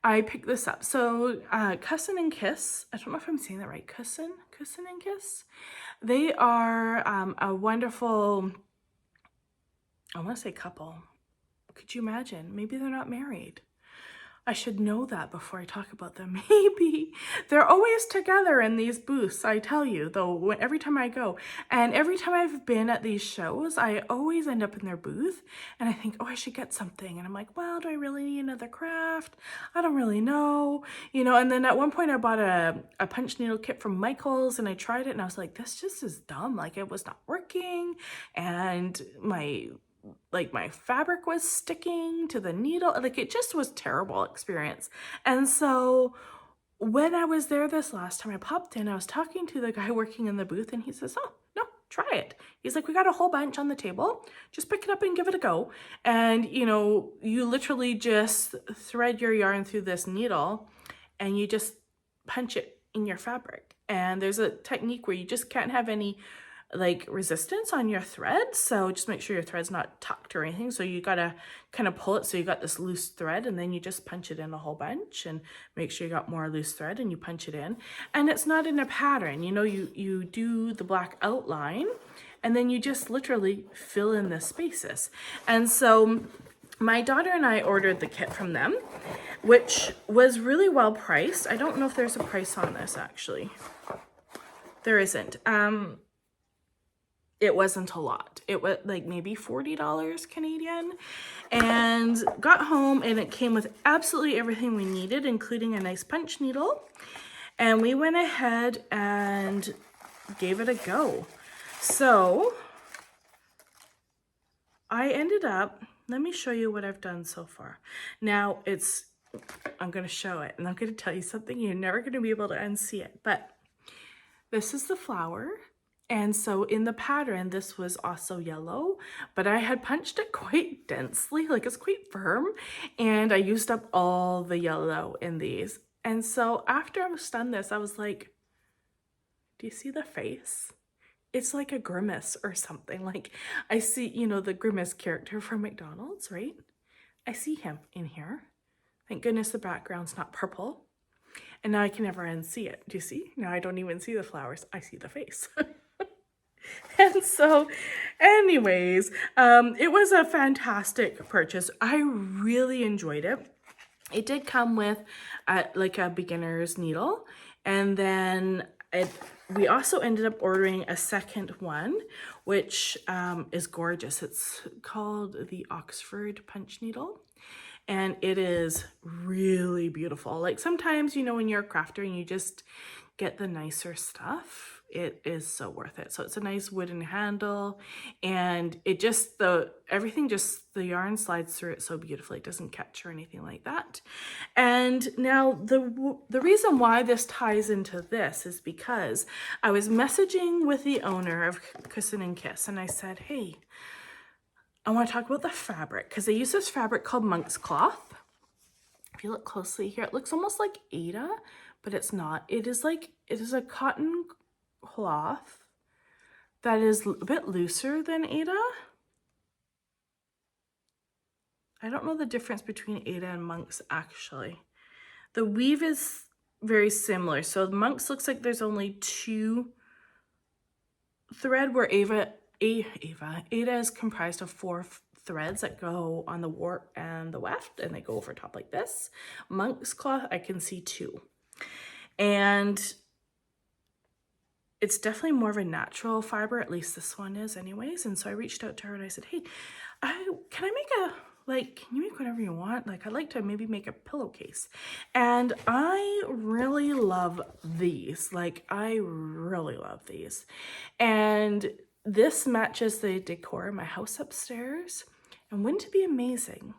I picked this up. So Cussin and Kiss, I don't know if I'm saying that right, Cussin and Kiss. They are a wonderful, I want to say couple. Could you imagine? Maybe they're not married. I should know that before I talk about them. Maybe. They're always together in these booths, I tell you, though, every time I go. And every time I've been at these shows, I always end up in their booth. And I think, oh, I should get something. And I'm like, well, do I really need another craft? I don't really know. You know, and then at one point I bought a punch needle kit from Michael's and I tried it and I was like, this just is dumb. Like, it was not working. And my fabric was sticking to the needle. Like, it just was a terrible experience. And so when I was there this last time, I popped in, I was talking to the guy working in the booth and he says, oh, no, try it. He's like, we got a whole bunch on the table. Just pick it up and give it a go. And, you know, you literally just thread your yarn through this needle and you just punch it in your fabric. And there's a technique where you just can't have any like resistance on your thread, so just make sure your thread's not tucked or anything. So you gotta kind of pull it so you got this loose thread, and then you just punch it in a whole bunch and make sure you got more loose thread and you punch it in. And it's not in a pattern, you know, you do the black outline and then you just literally fill in the spaces. And so my daughter and I ordered the kit from them, which was really well priced. I don't know if there's a price on this, actually. There isn't. It wasn't a lot. It was like maybe $40 Canadian, and got home and it came with absolutely everything we needed, including a nice punch needle. And we went ahead and gave it a go. So I ended up, let me show you what I've done so far. Now I'm going to show it and I'm going to tell you something. You're never going to be able to unsee it, but this is the flower. And so in the pattern, this was also yellow, but I had punched it quite densely, like it's quite firm, and I used up all the yellow in these. And so after I was done this, I was like, do you see the face? It's like a grimace or something. Like, I see, you know, the grimace character from McDonald's, right? I see him in here. Thank goodness the background's not purple. And now I can never unsee it. Do you see? Now I don't even see the flowers. I see the face. And so anyways, it was a fantastic purchase. I really enjoyed it. It did come with like a beginner's needle, and then we also ended up ordering a second one, which is gorgeous. It's called the Oxford punch needle, and it is really beautiful. Like, sometimes, you know, when you're a crafter and you just get the nicer stuff, it is so worth it. So it's a nice wooden handle, and it just, everything just, the yarn slides through it so beautifully. It doesn't catch or anything like that. And now the reason why this ties into this is because I was messaging with the owner of Cussin and Kiss, and I said, hey, I want to talk about the fabric, because they use this fabric called monk's cloth. If you look closely here, it looks almost like Aida, but it's not. It is a cotton cloth that is a bit looser than Aida. I don't know the difference between Aida and Monk's, actually. The weave is very similar. So the Monk's looks like there's only 2 thread, where Aida is comprised of 4 threads that go on the warp and the weft, and they go over top like this. Monk's cloth, I can see 2. And it's definitely more of a natural fiber, at least this one is anyways. And so I reached out to her and I said, hey, can I make a, like, can you make whatever you want? Like, I'd like to maybe make a pillowcase. And I really love these. Like, I really love these. And this matches the decor in my house upstairs. And wouldn't it be amazing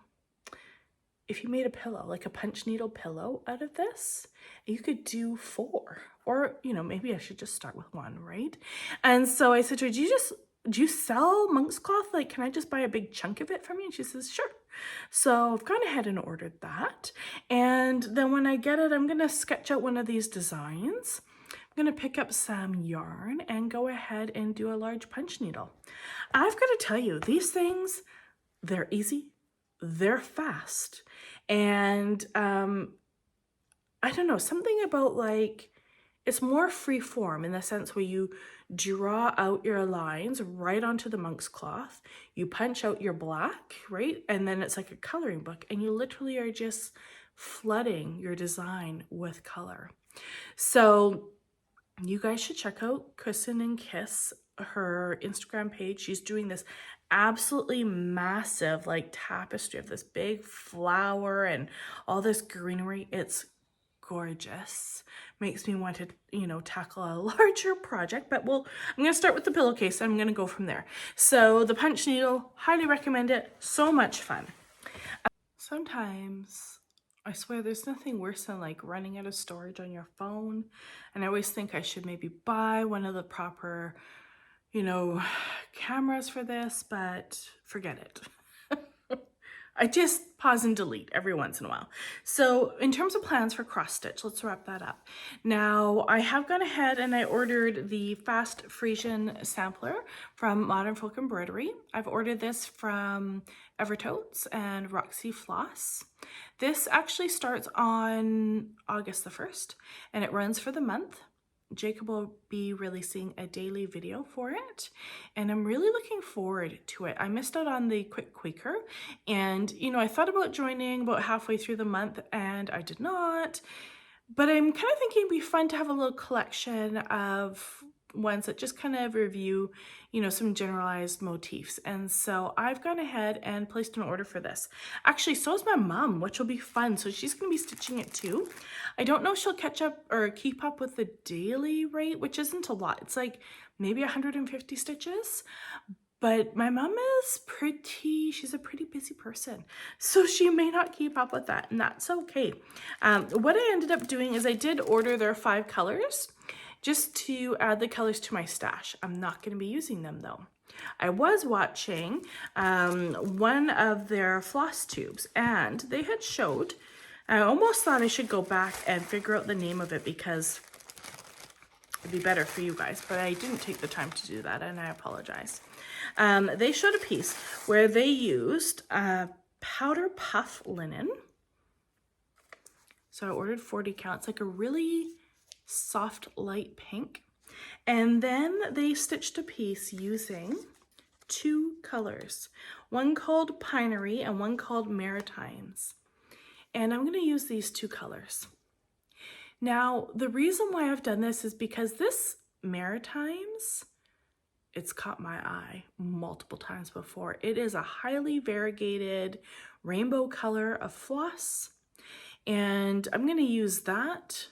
if you made a pillow, like a punch needle pillow out of this? You could do 4, or, you know, maybe I should just start with 1, right? And so I said to her, do you sell monk's cloth? Like, can I just buy a big chunk of it from you? And she says, sure. So I've gone ahead and ordered that. And then when I get it, I'm going to sketch out one of these designs. I'm going to pick up some yarn and go ahead and do a large punch needle. I've got to tell you, these things, they're easy, they're fast. And I don't know, something about, like, it's more free form in the sense where you draw out your lines right onto the monk's cloth, you punch out your black, right? And then it's like a coloring book, and you literally are just flooding your design with color. So you guys should check out Kristen and Kiss, her Instagram page. She's doing this absolutely massive, like, tapestry of this big flower and all this greenery. It's gorgeous. Makes me want to, you know, tackle a larger project, but I'm going to start with the pillowcase and I'm going to go from there. So the punch needle, highly recommend it. So much fun. Sometimes I swear there's nothing worse than, like, running out of storage on your phone. And I always think I should maybe buy one of the proper, you know, cameras for this, but forget it. I just pause and delete every once in a while. So in terms of plans for cross stitch, let's wrap that up. Now, I have gone ahead and I ordered the Fast Frisian sampler from Modern Folk Embroidery. I've ordered this from Evertotes and Roxy Floss. This actually starts on August the 1st and it runs for the month. Jacob will be releasing a daily video for it, and I'm really looking forward to it. I missed out on the Quick Quaker, and, you know, I thought about joining about halfway through the month, and I did not, but I'm kind of thinking it'd be fun to have a little collection of ones that just kind of review, you know, some generalized motifs. And so I've gone ahead and placed an order for this. Actually, so is my mom, which will be fun. So she's going to be stitching it too. I don't know if she'll catch up or keep up with the daily rate, which isn't a lot. It's like maybe 150 stitches. But my mom is she's a pretty busy person. So she may not keep up with that, and that's okay. What I ended up doing is I did order their 5 colors just to add the colors to my stash. I'm not going to be using them though. I was watching one of their floss tubes, and they had showed, I almost thought I should go back and figure out the name of it because it'd be better for you guys, but I didn't take the time to do that, and I apologize. They showed a piece where they used powder puff linen. So I ordered 40 counts, like a really soft light pink. And then they stitched a piece using 2 colors, one called Pinery and one called Maritimes. And I'm going to use these 2 colors. Now, the reason why I've done this is because this Maritimes, it's caught my eye multiple times before. It is a highly variegated rainbow color of floss, and I'm going to use that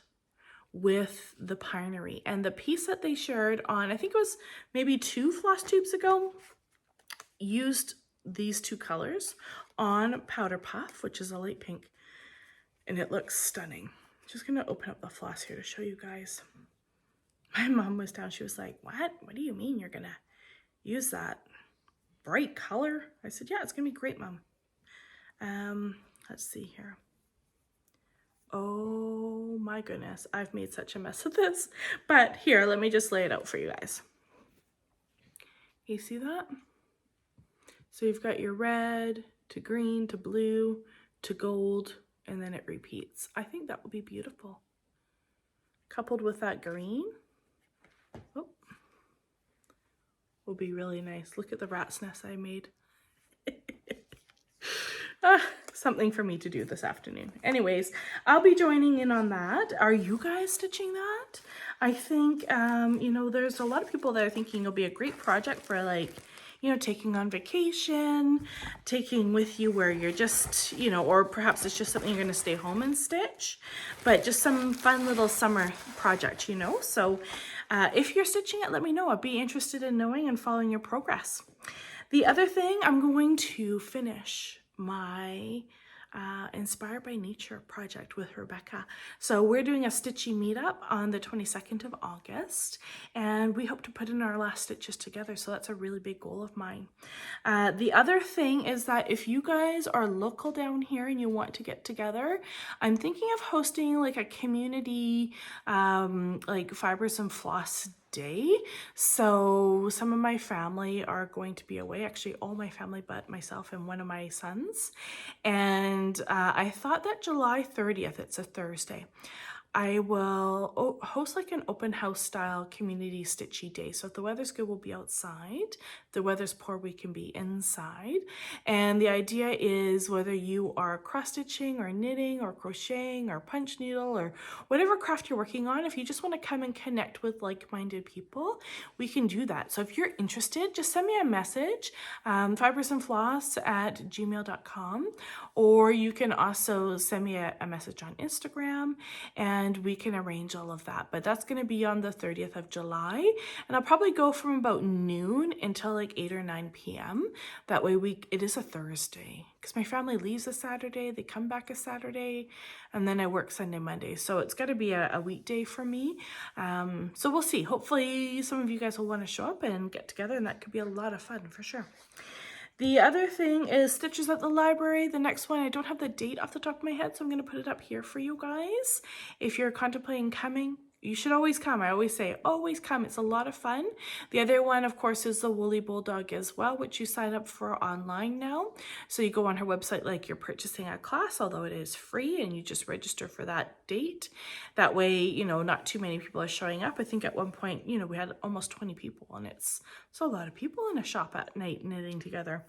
with the Pinery. And the piece that they shared on, I think it was maybe 2 floss tubes ago, used these 2 colors on Powder Puff, which is a light pink, and it looks stunning. Just gonna open up the floss here to show you guys. My mom was down, she was like, what do you mean you're gonna use that bright color? I said, yeah, it's gonna be great, Mom. Let's see here. Oh my goodness, I've made such a mess of this. But here, let me just lay it out for you guys. You see that? So you've got your red to green to blue to gold, and then it repeats. I think that would be beautiful. Coupled with that green, will be really nice. Look at the rat's nest I made. Something for me to do this afternoon. Anyways, I'll be joining in on that. Are you guys stitching that? I think, you know, there's a lot of people that are thinking it'll be a great project for like, you know, taking on vacation, taking with you where you're just, you know, or perhaps it's just something you're going to stay home and stitch, but just some fun little summer project, you know. So if you're stitching it, let me know. I'd be interested in knowing and following your progress. The other thing, I'm going to finish my Inspired by Nature project with Rebecca. So we're doing a stitchy meetup on the 22nd of August, and we hope to put in our last stitches together. So that's a really big goal of mine. The other thing is that if you guys are local down here and you want to get together, I'm thinking of hosting like a community like fibers and floss day. So some of my family are going to be away, actually all my family but myself and one of my sons. And I thought that July 30th, it's a Thursday, I will host like an open house style community stitchy day. So if the weather's good, we'll be outside. If the weather's poor, we can be inside. And the idea is whether you are cross stitching or knitting or crocheting or punch needle or whatever craft you're working on, if you just want to come and connect with like-minded people, we can do that. So if you're interested, just send me a message, fibersandfloss@gmail.com, or you can also send me a message on Instagram, and we can arrange all of that. But that's going to be on the 30th of July, and I'll probably go from about noon until like 8 or 9 p.m. That way it is a Thursday, because my family leaves a Saturday, they come back a Saturday, and then I work Sunday, Monday. So it's got to be a weekday for me. So we'll see. Hopefully some of you guys will want to show up and get together, and that could be a lot of fun for sure. The other thing is Stitches at the Library. The next one, I don't have the date off the top of my head, so I'm going to put it up here for you guys. If you're contemplating coming, you should always come. I always say, always come. It's a lot of fun. The other one, of course, is the Woolly Bulldog as well, which you sign up for online now. So you go on her website like you're purchasing a class, although it is free, and you just register for that date. That way, you know, not too many people are showing up. I think at one point, you know, we had almost 20 people, and it's a lot of people in a shop at night knitting together.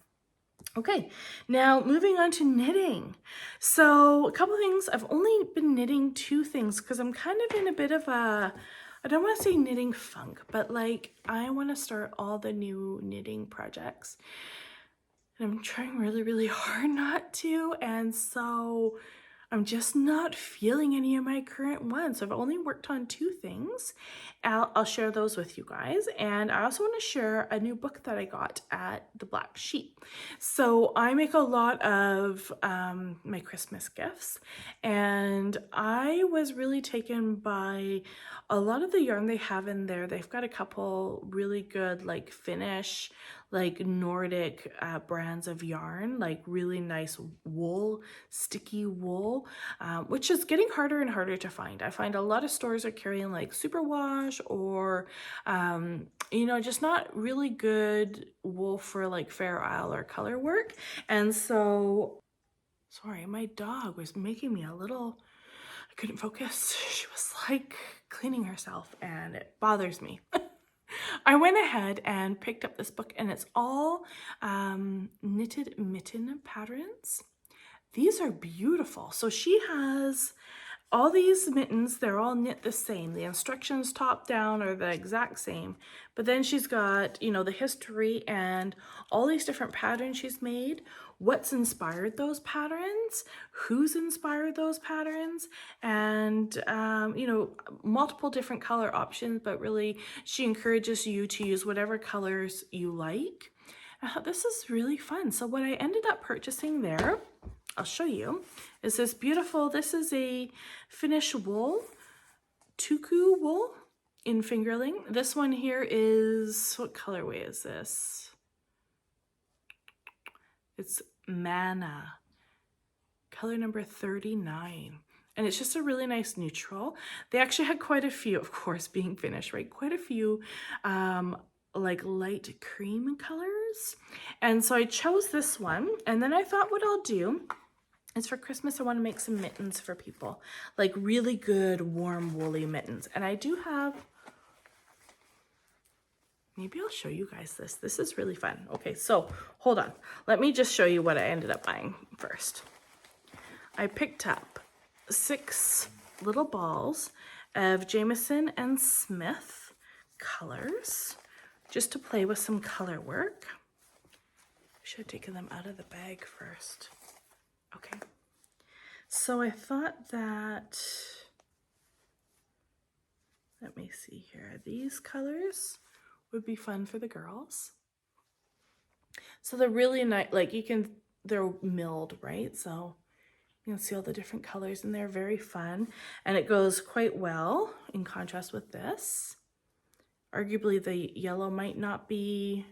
Okay, now moving on to knitting. So a couple things. I've only been knitting 2 things because I'm kind of in a bit of a, I don't want to say knitting funk, but like I want to start all the new knitting projects. And I'm trying really, really hard not to. And so I'm just not feeling any of my current ones. So I've only worked on 2 things. I'll share those with you guys. And I also want to share a new book that I got at the Black Sheep. So I make a lot of my Christmas gifts, and I was really taken by a lot of the yarn they have in there. They've got a couple really good like Finnish, like Nordic brands of yarn, like really nice wool, sticky wool, which is getting harder and harder to find. I find a lot of stores are carrying like superwash or, you know, just not really good wool for like Fair Isle or color work. And so, sorry, my dog was making me a little, I couldn't focus. She was like cleaning herself, and it bothers me. I went ahead and picked up this book, and it's all knitted mitten patterns. These are beautiful. So she has all these mittens, they're all knit the same. The instructions top down are the exact same, but then she's got, you know, the history and all these different patterns she's made, what's inspired those patterns, who's inspired those patterns, and, you know, multiple different color options, but really she encourages you to use whatever colors you like. This is really fun. So what I ended up purchasing there, I'll show you, is this beautiful, this is a Finnish wool, tuku wool in fingerling. This one here is, what colorway is this? It's Mana, color number 39. And it's just a really nice neutral. They actually had quite a few, of course, being Finnish, right? Quite a few like light cream colors. And so I chose this one. And then I thought what I'll do is for Christmas, I want to make some mittens for people, like really good warm woolly mittens. And I do have Maybe I'll show you guys this. This is really fun. Okay, so hold on. Let me just show you what I ended up buying first. I picked up 6 little balls of Jameson and Smith colors just to play with some color work. Should have taken them out of the bag first. Okay. So I thought that, let me see here, these colors would be fun for the girls. So they're really nice, like they're milled, right? So you can see all the different colors and they're very fun. And it goes quite well in contrast with this. Arguably the yellow might not be,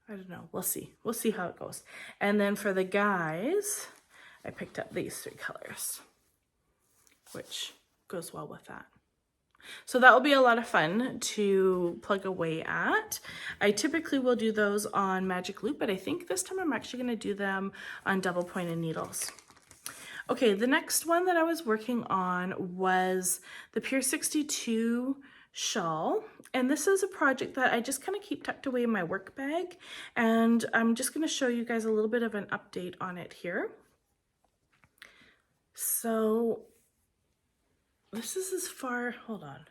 I don't know, we'll see. We'll see how it goes. And then for the guys, I picked up these 3 colors, which goes well with that. So that will be a lot of fun to plug away at. I typically will do those on magic loop, but I think this time I'm actually going to do them on double pointed needles. Okay, the next one that I was working on was the Pier 62 shawl. And this is a project that I just kind of keep tucked away in my work bag. And I'm just going to show you guys a little bit of an update on it here. So this is as far, hold on.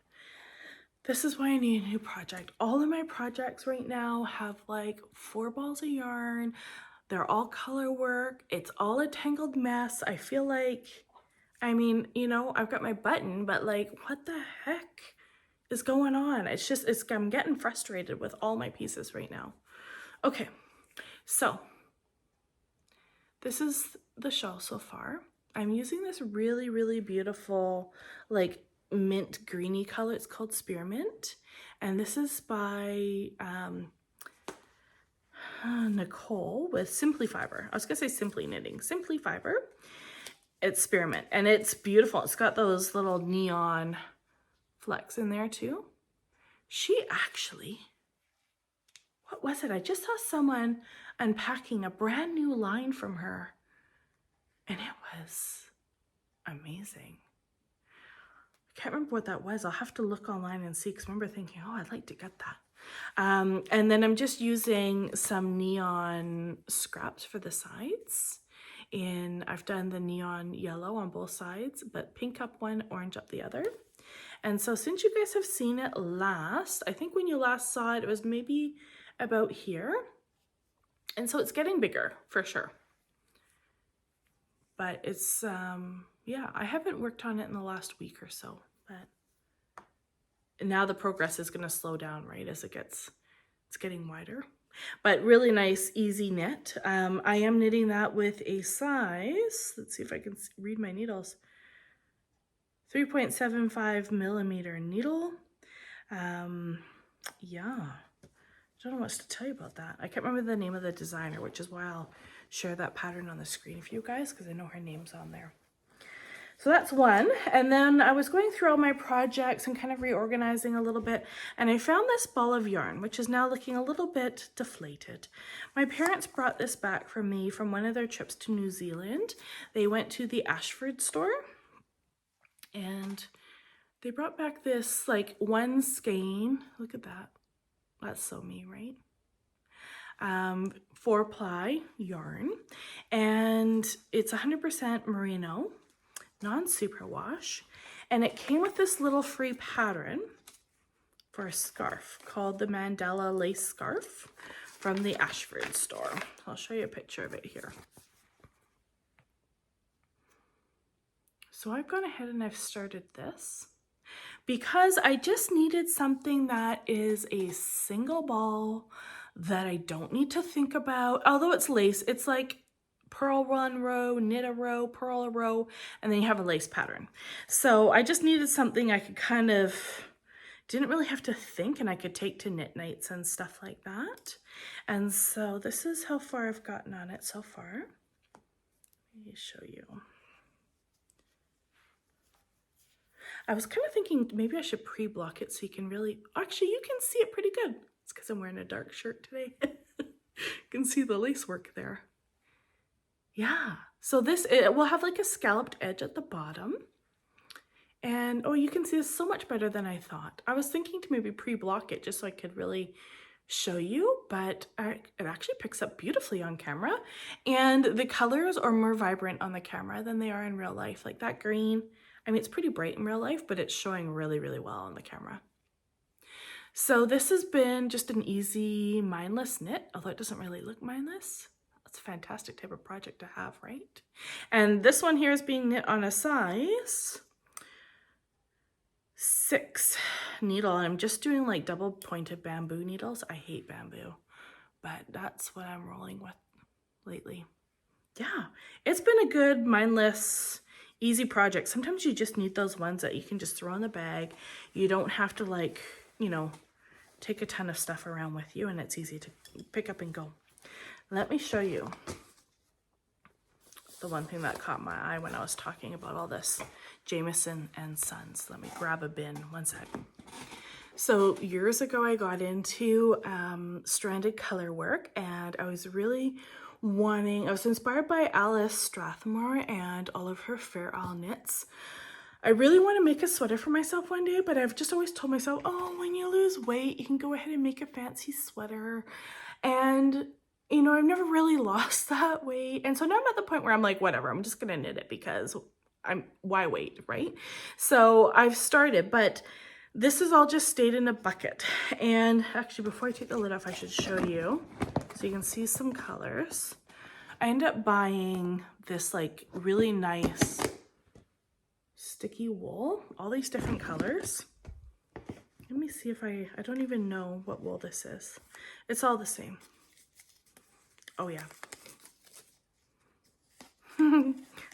This is why I need a new project. All of my projects right now have like 4 balls of yarn. They're all color work. It's all a tangled mess. I feel like, I mean, you know, I've got my button, but like, what the heck is going on? It's just, I'm getting frustrated with all my pieces right now. Okay, so this is the shawl so far. I'm using this really, really beautiful, like mint greeny color. It's called Spearmint. And this is by Nicole with Simply Fiber. I was gonna say Simply Knitting. Simply Fiber. It's Spearmint and it's beautiful. It's got those little neon flecks in there too. She actually, what was it? I just saw someone unpacking a brand new line from her. And it was amazing. I can't remember what that was. I'll have to look online and see, because I remember thinking, oh, I'd like to get that. And then I'm just using some neon scraps for the sides. I've done the neon yellow on both sides, but pink up one, orange up the other. And so since you guys have seen it last, I think when you last saw it, it was maybe about here. And so it's getting bigger for sure. But it's, yeah, I haven't worked on it in the last week or so, but now the progress is going to slow down, right, as it's getting wider. But really nice, easy knit. I am knitting that with a size, let's see if I can read my needles, 3.75 millimeter needle. Yeah, I don't know what to tell you about that. I can't remember the name of the designer, which is why I'll share that pattern on the screen for you guys, because I know her name's on there. So that's one. And then I was going through all my projects and kind of reorganizing a little bit, and I found this ball of yarn, which is now looking a little bit deflated. My parents brought this back for me from one of their trips to New Zealand. They went to the Ashford store, and they brought back this like one skein. Look at that. That's so me, right? 4-ply yarn, and it's 100% merino, non-superwash, and it came with this little free pattern for a scarf called the Mandela Lace Scarf from the Ashford store. I'll show you a picture of it here. So I've gone ahead and I've started this because I just needed something that is a single ball that I don't need to think about. Although it's lace, it's like purl one row, knit a row, purl a row, and then you have a lace pattern. So I just needed something I could kind of, didn't really have to think, and I could take to knit nights and stuff like that. And so this is how far I've gotten on it so far. Let me show you. I was kind of thinking maybe I should pre-block it so you can really, actually you can see it pretty good. It's because I'm wearing a dark shirt today. You can see the lace work there. Yeah, so this, it will have like a scalloped edge at the bottom. And oh, you can see this so much better than I thought. I was thinking to maybe pre-block it just so I could really show you, but it actually picks up beautifully on camera, and the colors are more vibrant on the camera than they are in real life. Like that green, I mean, it's pretty bright in real life, but it's showing really, really well on the camera. So this has been just an easy mindless knit, although it doesn't really look mindless. That's a fantastic type of project to have, right? And this one here is being knit on a size 6 needle. I'm just doing like double pointed bamboo needles. I hate bamboo, but that's what I'm rolling with lately. Yeah, it's been a good mindless easy project. Sometimes you just need those ones that you can just throw in the bag. You don't have to, like, you know, take a ton of stuff around with you, and it's easy to pick up and go. Let me show you the one thing that caught my eye when I was talking about all this. Jameson and Sons. Let me grab a bin, one sec. So years ago I got into stranded color work, and I was really I was inspired by Alice Strathmore and all of her Fair Isle knits. I really want to make a sweater for myself one day, but I've just always told myself, oh, when you lose weight, you can go ahead and make a fancy sweater. And, you know, I've never really lost that weight. And so now I'm at the point where I'm like, whatever, I'm just going to knit it because why wait, right? So I've started, but this has all just stayed in a bucket. And actually, before I take the lid off, I should show you so you can see some colors. I ended up buying this like really nice sticky wool, all these different colors. Let me see if I don't even know what wool this is. It's all the same. Oh yeah.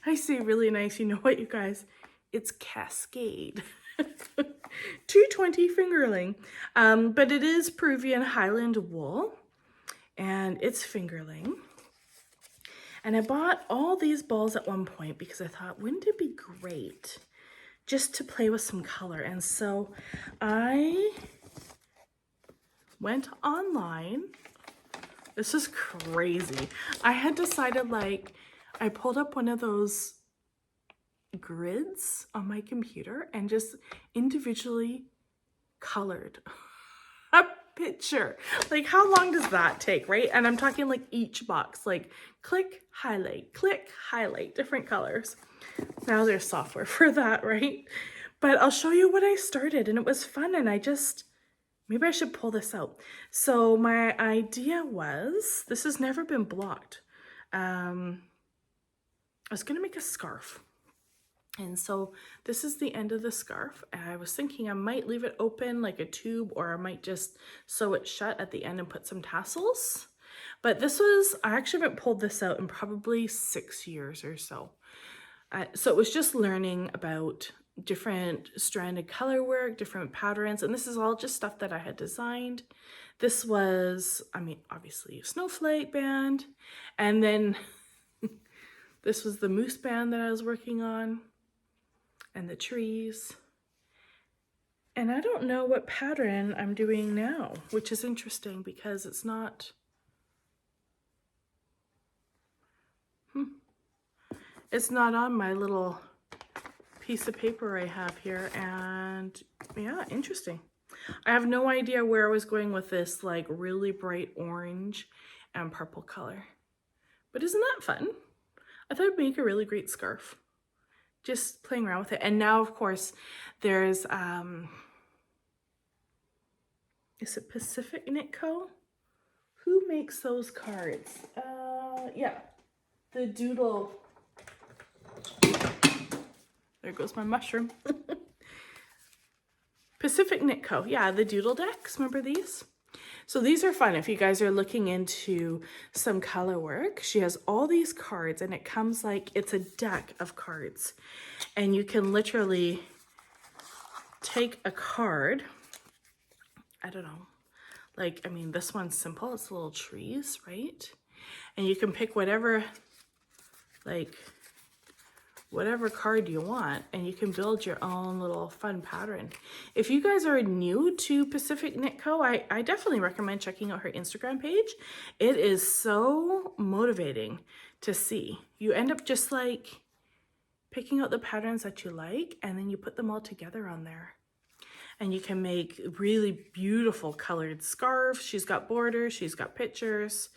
I say really nice. You know what, you guys? It's Cascade. 220 fingerling. But it is Peruvian Highland wool, and it's fingerling. And I bought all these balls at one point because I thought, wouldn't it be great just to play with some color? And so I went online. This is crazy. I had decided, like, I pulled up one of those grids on my computer and just individually colored a picture. Like, how long does that take, right? And I'm talking like each box, like click, highlight, different colors. Now there's software for that, right? But I'll show you what I started, and it was fun, and maybe I should pull this out. So my idea was, this has never been blocked. I was gonna make a scarf. And so this is the end of the scarf. And I was thinking I might leave it open like a tube, or I might just sew it shut at the end and put some tassels. But I actually haven't pulled this out in probably 6 years or so. So it was just learning about different stranded color work, different patterns, and this is all just stuff that I had designed. This was, I mean, obviously a snowflake band, and then this was the moose band that I was working on, and the trees. And I don't know what pattern I'm doing now, which is interesting because it's not, it's not on my little piece of paper I have here. And yeah, interesting. I have no idea where I was going with this like really bright orange and purple color, but isn't that fun? I thought it'd make a really great scarf, just playing around with it. And now, of course, there's is it Pacific Knit Co? Who makes those cards? Yeah, the doodle. There goes my mushroom. Pacific Knit Co. Yeah, the doodle decks. Remember these? So these are fun if you guys are looking into some color work. She has all these cards, and it comes like it's a deck of cards. And you can literally take a card. I don't know. Like, I mean, this one's simple. It's little trees, right? And you can pick whatever, like, whatever card you want, and you can build your own little fun pattern. If you guys are new to Pacific Knit Co, I definitely recommend checking out her Instagram page. It is so motivating to see. You end up just like picking out the patterns that you like, and then you put them all together on there. And you can make really beautiful colored scarves. She's got borders, she's got pictures.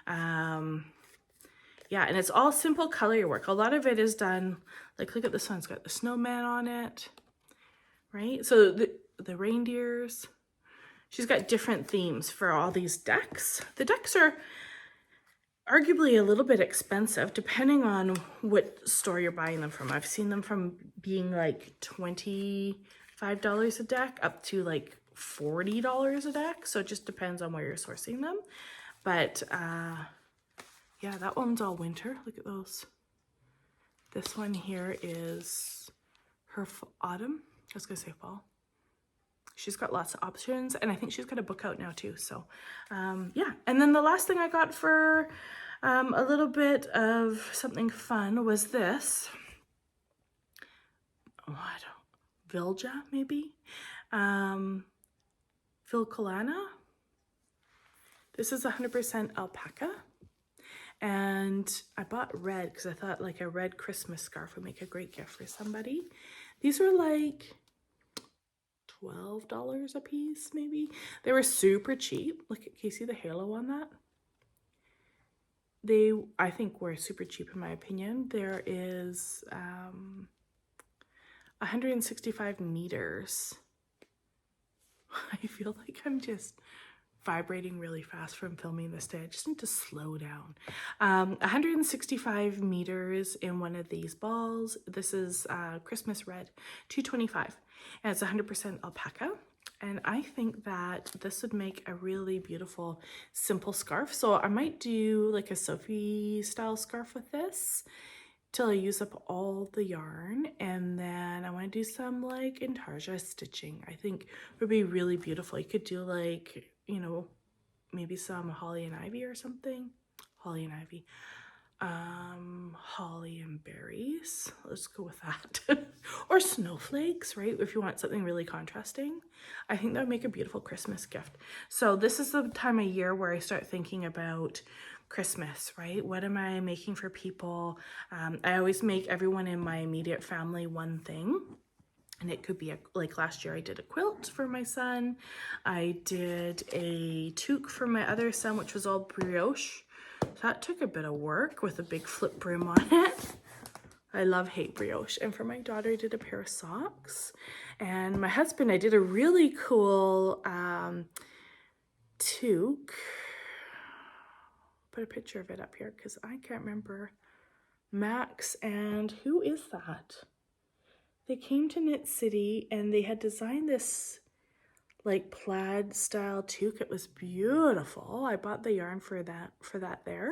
Yeah, and it's all simple color work. A lot of it is done, like look at this one, it's got the snowman on it, right? So the reindeers. She's got different themes for all these decks. The decks are arguably a little bit expensive depending on what store you're buying them from. I've seen them from being like $25 a deck up to like $40 a deck. So it just depends on where you're sourcing them. But yeah, that one's all winter. Look at those. This one here is her autumn. I was gonna say fall. She's got lots of options, and I think she's got a book out now too. So yeah, and then the last thing I got for a little bit of something fun was this. Vilja, maybe? Vilcolana. This is 100% alpaca. And I bought red because I thought like a red Christmas scarf would make a great gift for somebody. These were like $12 a piece, maybe. They were super cheap. Look, can you see the halo on that? They, I think, were super cheap in my opinion. There is 165 meters. I feel like I'm just vibrating really fast from filming this day. I just need to slow down. 165 meters in one of these balls. This is Christmas red, $225, and it's 100% alpaca. And I think that this would make a really beautiful, simple scarf. So I might do like a Sophie style scarf with this till I use up all the yarn, and then I want to do some like intarsia stitching. I think would be really beautiful. You could do like, you know, maybe some holly and ivy or something. Holly and ivy. Holly and berries. Let's go with that. Or snowflakes, right? If you want something really contrasting. I think that would make a beautiful Christmas gift. So this is the time of year where I start thinking about Christmas, right? What am I making for people? I always make everyone in my immediate family one thing. And it could be like last year I did a quilt for my son. I did a toque for my other son, which was all brioche. So that took a bit of work with a big flip brim on it. I love hate brioche. And for my daughter, I did a pair of socks. And my husband, I did a really cool toque. Put a picture of it up here because I can't remember. Max and who is that? They came to Knit City and they had designed this like plaid style toque. It was beautiful. I bought the yarn for that there,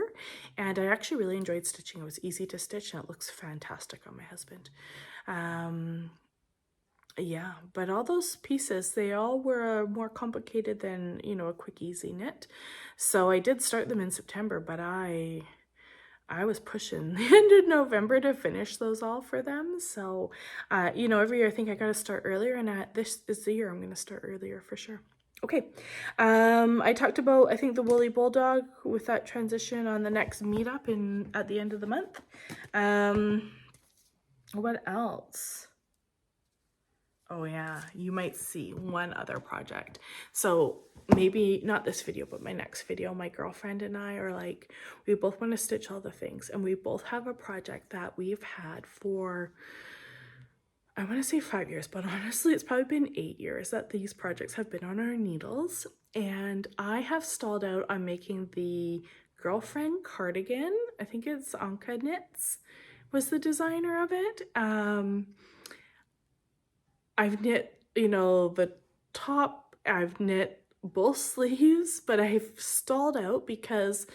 and I actually really enjoyed stitching. It was easy to stitch and it looks fantastic on my husband. Yeah, but all those pieces, they all were more complicated than, you know, a quick easy knit. So I did start them in September, but I was pushing the end of November to finish those all for them. So, you know, every year I think I got to start earlier, and this is the year I'm going to start earlier for sure. Okay. I talked about, I think, the Woolly Bulldog with that transition on the next meetup at the end of the month. What else? Oh yeah, you might see one other project. So maybe not this video, but my next video, my girlfriend and I are like, we both want to stitch all the things, and we both have a project that we've had for, I want to say 5 years, but honestly it's probably been 8 years that these projects have been on our needles. And I have stalled out on making the girlfriend cardigan. I think it's Anka Knits was the designer of it. I've knit, you know, the top, I've knit both sleeves, but I've stalled out because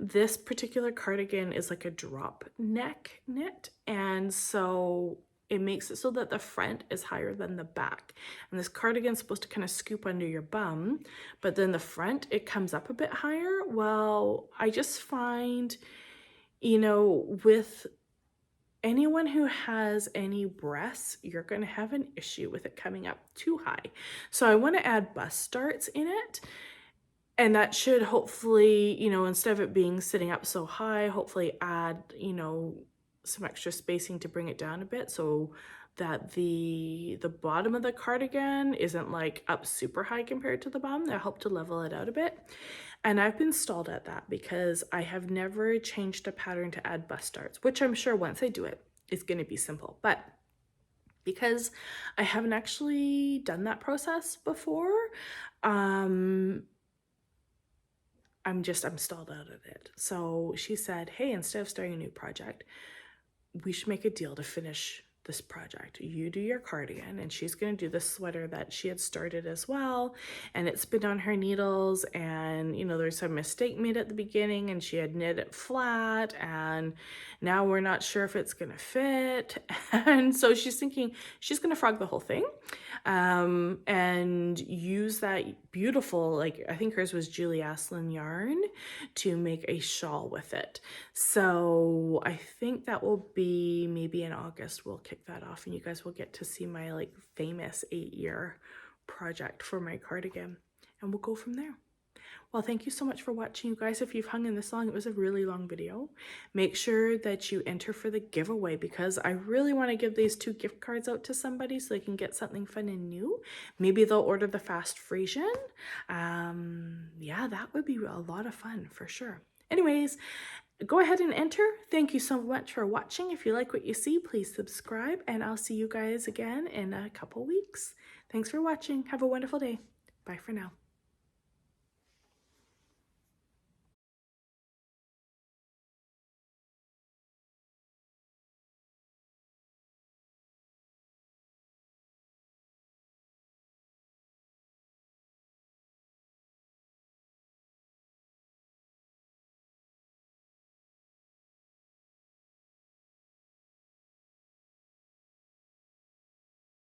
this particular cardigan is like a drop neck knit, and so it makes it so that the front is higher than the back. And this cardigan's supposed to kind of scoop under your bum, but then the front, it comes up a bit higher. Well, I just find, you know, with anyone who has any breasts, you're going to have an issue with it coming up too high. So I want to add bust darts in it. And that should hopefully, you know, instead of it being sitting up so high, hopefully add, you know, some extra spacing to bring it down a bit so that the bottom of the cardigan isn't like up super high compared to the bottom. That helped to level it out a bit. And I've been stalled at that because I have never changed a pattern to add bust darts, which I'm sure once I do it, it's going to be simple. But because I haven't actually done that process before, I'm stalled out of it. So she said, hey, instead of starting a new project, we should make a deal to finish this project. You do your cardigan, and she's going to do the sweater that she had started as well, and it's been on her needles, and you know, there's a mistake made at the beginning and she had knit it flat, and now we're not sure if it's going to fit. And so she's thinking she's going to frog the whole thing, and use that beautiful, like I think hers was Julie Aslin yarn, to make a shawl with it. So I think that will be maybe in August we'll kick that off, and you guys will get to see my like famous 8-year project for my cardigan, and we'll go from there. Well, thank you so much for watching, you guys. If you've hung in this long, it was a really long video. Make sure that you enter for the giveaway, because I really want to give these 2 gift cards out to somebody so they can get something fun and new. Maybe they'll order the Fast Frisian. Yeah, that would be a lot of fun for sure. Anyways, go ahead and enter. Thank you so much for watching. If you like what you see, please subscribe, and I'll see you guys again in a couple weeks. Thanks for watching. Have a wonderful day. Bye for now.